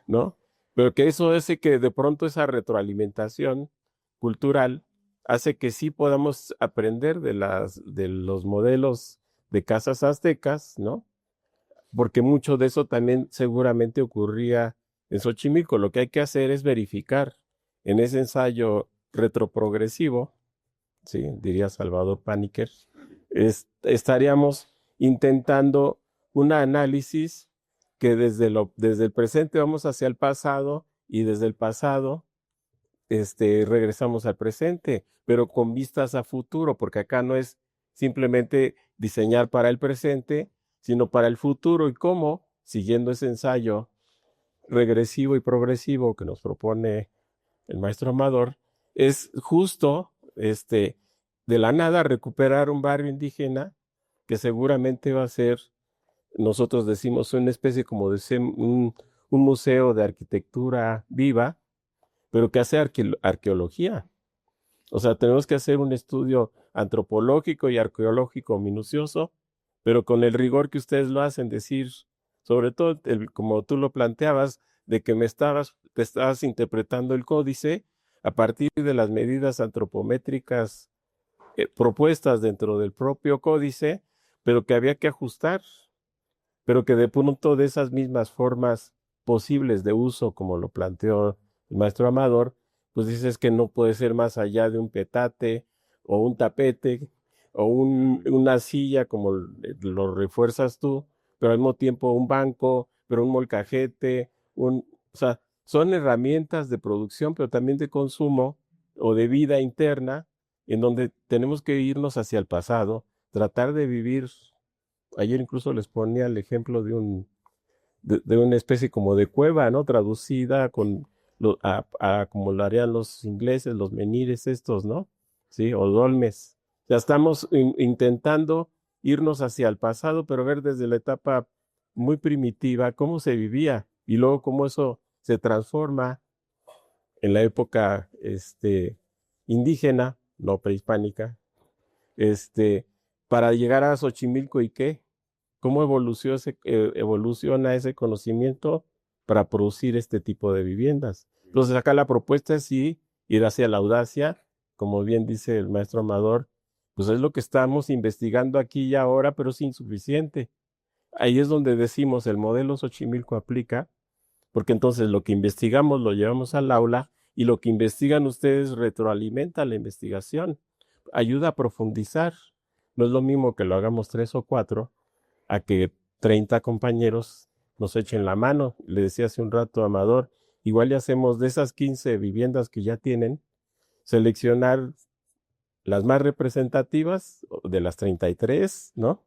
¿no? Pero que eso hace que de pronto esa retroalimentación cultural hace que sí podamos aprender de los modelos de casas aztecas, ¿no? Porque mucho de eso también seguramente ocurría en Xochimilco. Lo que hay que hacer es verificar en ese ensayo retroprogresivo, ¿sí? Diría Salvador Paniker, estaríamos intentando un análisis que desde el presente vamos hacia el pasado y desde el pasado regresamos al presente, pero con vistas a futuro, porque acá no es simplemente diseñar para el presente, sino para el futuro. ¿Y cómo? Siguiendo ese ensayo regresivo y progresivo que nos propone el maestro Amador, es justo de la nada recuperar un barrio indígena que seguramente va a ser, nosotros decimos, una especie como de un museo de arquitectura viva, pero que hace arqueología. O sea, tenemos que hacer un estudio antropológico y arqueológico minucioso, pero con el rigor que ustedes lo hacen, decir, sobre todo, como tú lo planteabas, de que te estabas interpretando el códice a partir de las medidas antropométricas propuestas dentro del propio códice, pero que había que ajustar, pero que de pronto de esas mismas formas posibles de uso, como lo planteó el maestro Amador, pues dices que no puede ser más allá de un petate o un tapete o una silla como lo refuerzas tú, pero al mismo tiempo un banco, pero un molcajete, o sea, son herramientas de producción, pero también de consumo o de vida interna, en donde tenemos que irnos hacia el pasado, tratar de vivir. Ayer incluso les ponía el ejemplo de una especie como de cueva, ¿no? Traducida como lo harían los ingleses, los menires estos, ¿no? Sí, o dolmes. Ya estamos intentando irnos hacia el pasado, pero ver desde la etapa muy primitiva cómo se vivía y luego cómo eso se transforma en la época indígena, no prehispánica, para llegar a Xochimilco y qué, cómo evoluciona ese conocimiento para producir este tipo de viviendas. Entonces acá la propuesta es sí ir hacia la audacia, como bien dice el maestro Amador, pues es lo que estamos investigando aquí y ahora, pero es insuficiente. Ahí es donde decimos el modelo Xochimilco aplica, porque entonces lo que investigamos lo llevamos al aula y lo que investigan ustedes retroalimenta la investigación, ayuda a profundizar. No es lo mismo que lo hagamos 3 o 4 a que 30 compañeros nos echen la mano. Le decía hace un rato a Amador, igual ya hacemos de esas 15 viviendas que ya tienen, seleccionar las más representativas de las 33, ¿no?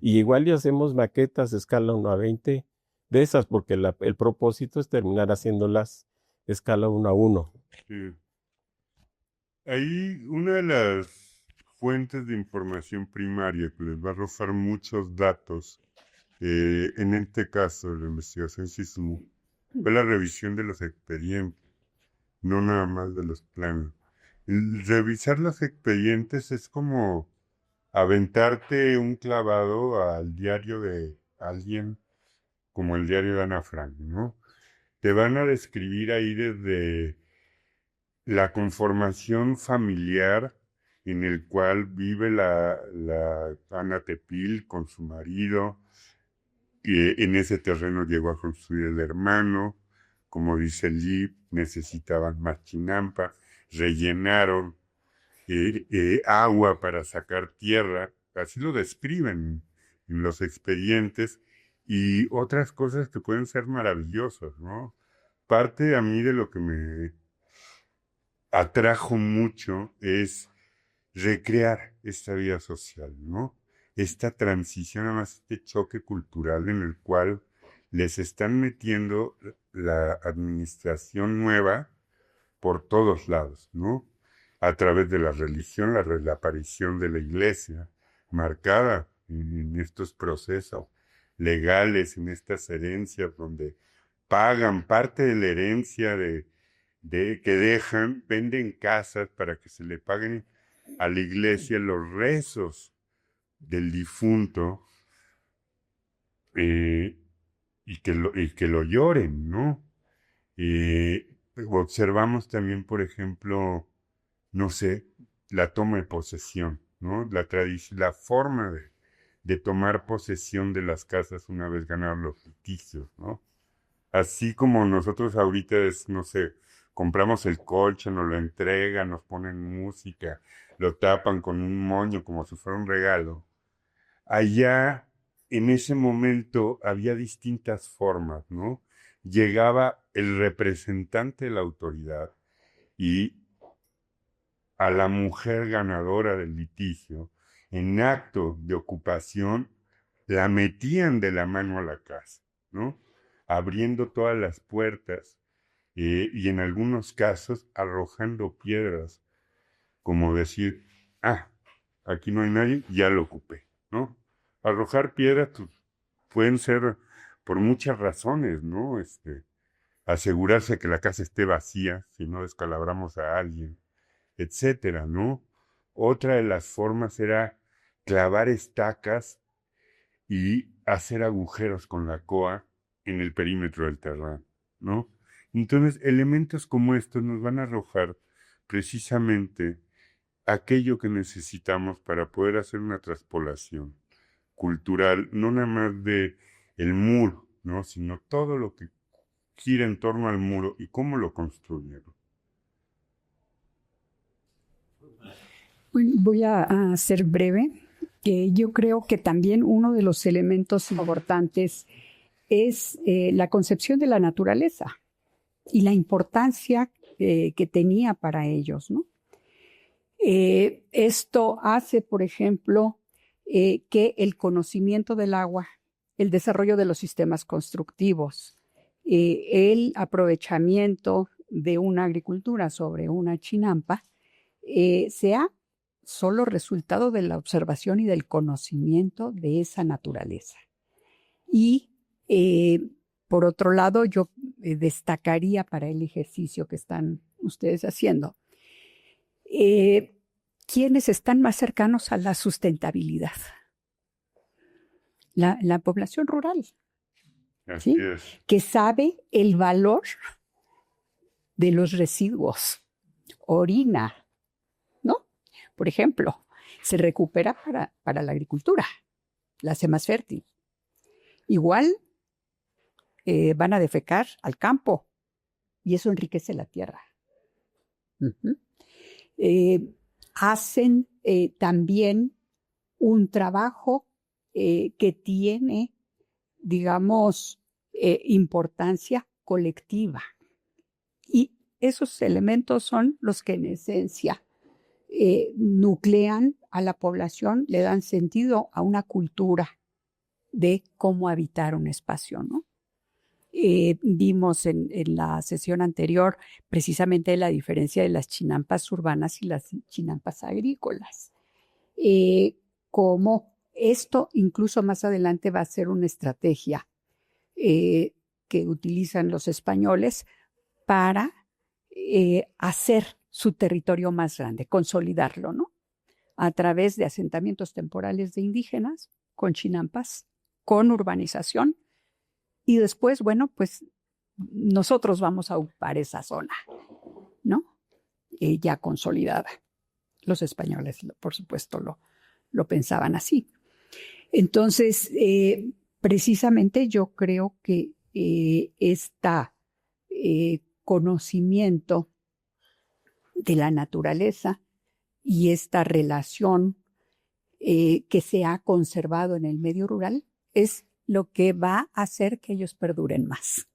Y igual ya hacemos maquetas de escala 1 a 20 de esas, porque el propósito es terminar haciéndolas escala 1 a 1. Sí. Ahí una de las fuentes de información primaria que les va a arrojar muchos datos En este caso, la investigación SISMU fue la revisión de los expedientes, no nada más de los planos. Revisar los expedientes es como aventarte un clavado al diario de alguien, como el diario de Ana Frank, ¿no? Te van a describir ahí desde la conformación familiar en el cual vive la Ana Tepil con su marido, que en ese terreno llegó a construir el hermano, como dice Lee, necesitaban más chinampa, rellenaron agua para sacar tierra, así lo describen en los expedientes, y otras cosas que pueden ser maravillosas, ¿no? Parte a mí de lo que me atrajo mucho es recrear esta vida social, ¿no? Esta transición, además este choque cultural en el cual les están metiendo la administración nueva por todos lados, ¿no? A través de la religión, la aparición de la iglesia, marcada en estos procesos legales, en estas herencias donde pagan parte de la herencia que dejan, venden casas para que se le paguen a la iglesia los rezos del difunto y que lo lloren, ¿no? Observamos también, por ejemplo, no sé, la toma de posesión, ¿no? La forma de tomar posesión de las casas una vez ganaron los litigios, ¿no? Así como nosotros ahorita no sé, compramos el coche, nos lo entregan, nos ponen música, lo tapan con un moño como si fuera un regalo. Allá, en ese momento, había distintas formas, ¿no? Llegaba el representante de la autoridad y a la mujer ganadora del litigio, en acto de ocupación, la metían de la mano a la casa, ¿no? Abriendo todas las puertas y en algunos casos arrojando piedras, como decir, aquí no hay nadie, ya lo ocupé, ¿no? Arrojar piedras pues, pueden ser por muchas razones, ¿no? Asegurarse que la casa esté vacía, si no descalabramos a alguien, etcétera, ¿no? Otra de las formas era clavar estacas y hacer agujeros con la coa en el perímetro del terreno, ¿no? Entonces, elementos como estos nos van a arrojar precisamente aquello que necesitamos para poder hacer una traspolación cultural, no nada más de el muro, ¿no? Sino todo lo que gira en torno al muro y cómo lo construyeron. Bueno, voy a ser breve. Yo creo que también uno de los elementos importantes es la concepción de la naturaleza y la importancia que tenía para ellos, ¿no? Esto hace, por ejemplo, que el conocimiento del agua, el desarrollo de los sistemas constructivos, el aprovechamiento de una agricultura sobre una chinampa, sea solo resultado de la observación y del conocimiento de esa naturaleza. Y por otro lado, yo destacaría para el ejercicio que están ustedes haciendo, ¿quiénes están más cercanos a la sustentabilidad? La población rural, Así ¿sí? es. Que sabe el valor de los residuos, orina, ¿no? Por ejemplo, se recupera para la agricultura, la hace más fértil. Igual van a defecar al campo y eso enriquece la tierra. Uh-huh. Hacen también un trabajo que tiene, digamos, importancia colectiva. Y esos elementos son los que en esencia nuclean a la población, le dan sentido a una cultura de cómo habitar un espacio, ¿no? Vimos en la sesión anterior precisamente la diferencia de las chinampas urbanas y las chinampas agrícolas. Cómo Esto incluso más adelante va a ser una estrategia que utilizan los españoles para hacer su territorio más grande, consolidarlo, ¿no? A través de asentamientos temporales de indígenas, con chinampas, con urbanización, y después, bueno, pues nosotros vamos a ocupar esa zona, ¿no? Ya consolidada. Los españoles, por supuesto, lo pensaban así. Entonces, precisamente yo creo que este conocimiento de la naturaleza y esta relación que se ha conservado en el medio rural es lo que va a hacer que ellos perduren más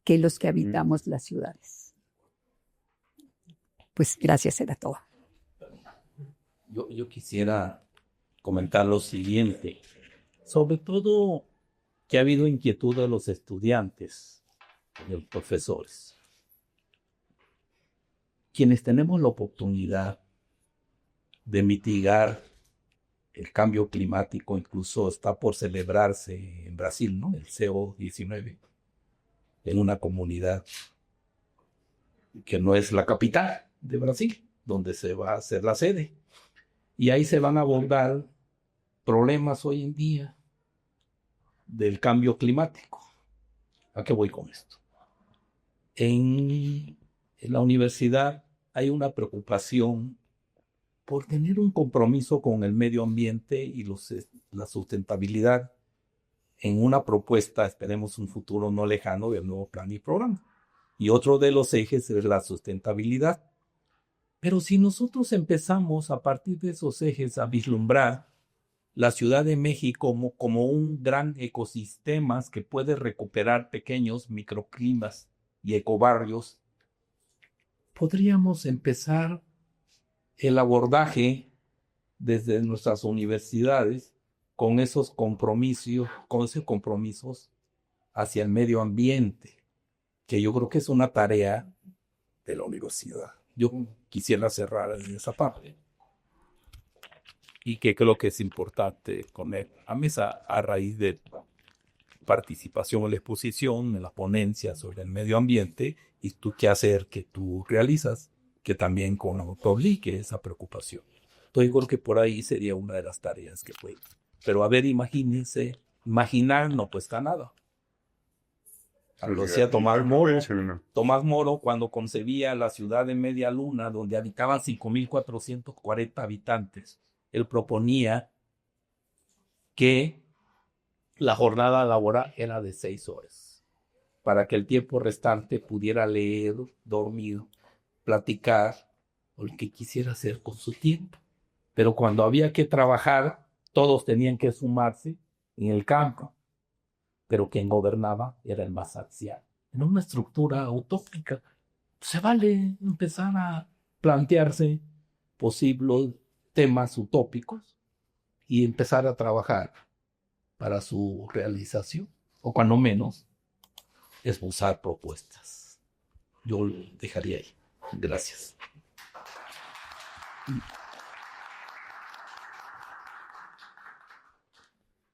que los que habitamos las ciudades. Pues gracias, era todo. Yo quisiera comentar lo siguiente, sobre todo que ha habido inquietud de los estudiantes y de los profesores. Quienes tenemos la oportunidad de mitigar el cambio climático, incluso está por celebrarse en Brasil, ¿no? El CO19, en una comunidad que no es la capital de Brasil, donde se va a hacer la sede. Y ahí se van a abordar problemas hoy en día del cambio climático. ¿A qué voy con esto? En la universidad hay una preocupación por tener un compromiso con el medio ambiente y la sustentabilidad en una propuesta, esperemos un futuro no lejano, del nuevo plan y programa. Y otro de los ejes es la sustentabilidad. Pero si nosotros empezamos a partir de esos ejes a vislumbrar la Ciudad de México como un gran ecosistema que puede recuperar pequeños microclimas y ecobarrios, podríamos empezar el abordaje desde nuestras universidades con esos compromisos hacia el medio ambiente, que yo creo que es una tarea de la universidad. Yo quisiera cerrar en esa parte y que creo que es importante poner a mesa a raíz de participación en la exposición, en la ponencia sobre el medio ambiente y tú qué hacer que tú realizas, que también publique esa preocupación. Entonces yo creo que por ahí sería una de las tareas que puede. Pero a ver, imagínense, imaginar no cuesta nada. Lo decía Tomás Moro cuando concebía la ciudad de Media Luna, donde habitaban 5.440 habitantes. Él proponía que la jornada laboral era de 6 horas, para que el tiempo restante pudiera leer, dormir, platicar, o lo que quisiera hacer con su tiempo. Pero cuando había que trabajar, todos tenían que sumarse en el campo. Pero quien gobernaba era el más anciano. En una estructura utópica, se vale empezar a plantearse posibles temas utópicos y empezar a trabajar para su realización, o cuando menos, esbozar propuestas. Yo lo dejaría ahí. Gracias.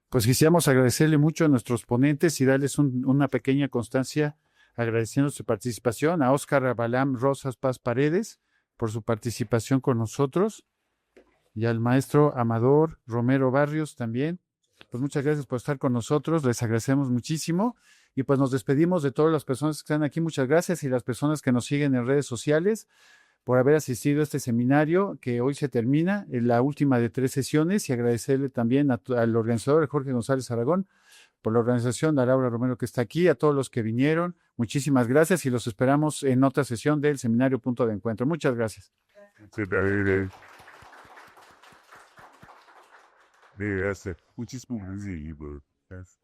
Pues quisiéramos agradecerle mucho a nuestros ponentes y darles una pequeña constancia agradeciendo su participación, a Óscar Abalam Rosas Paz Paredes por su participación con nosotros y al maestro Amador Romero Barrios también. Pues muchas gracias por estar con nosotros, les agradecemos muchísimo y pues nos despedimos de todas las personas que están aquí, muchas gracias y las personas que nos siguen en redes sociales por haber asistido a este seminario que hoy se termina, en la última de 3 sesiones, y agradecerle también al organizador Jorge González Aragón por la organización, a Laura Romero que está aquí, a todos los que vinieron, muchísimas gracias y los esperamos en otra sesión del seminario Punto de Encuentro. Muchas gracias. Muchísimas gracias.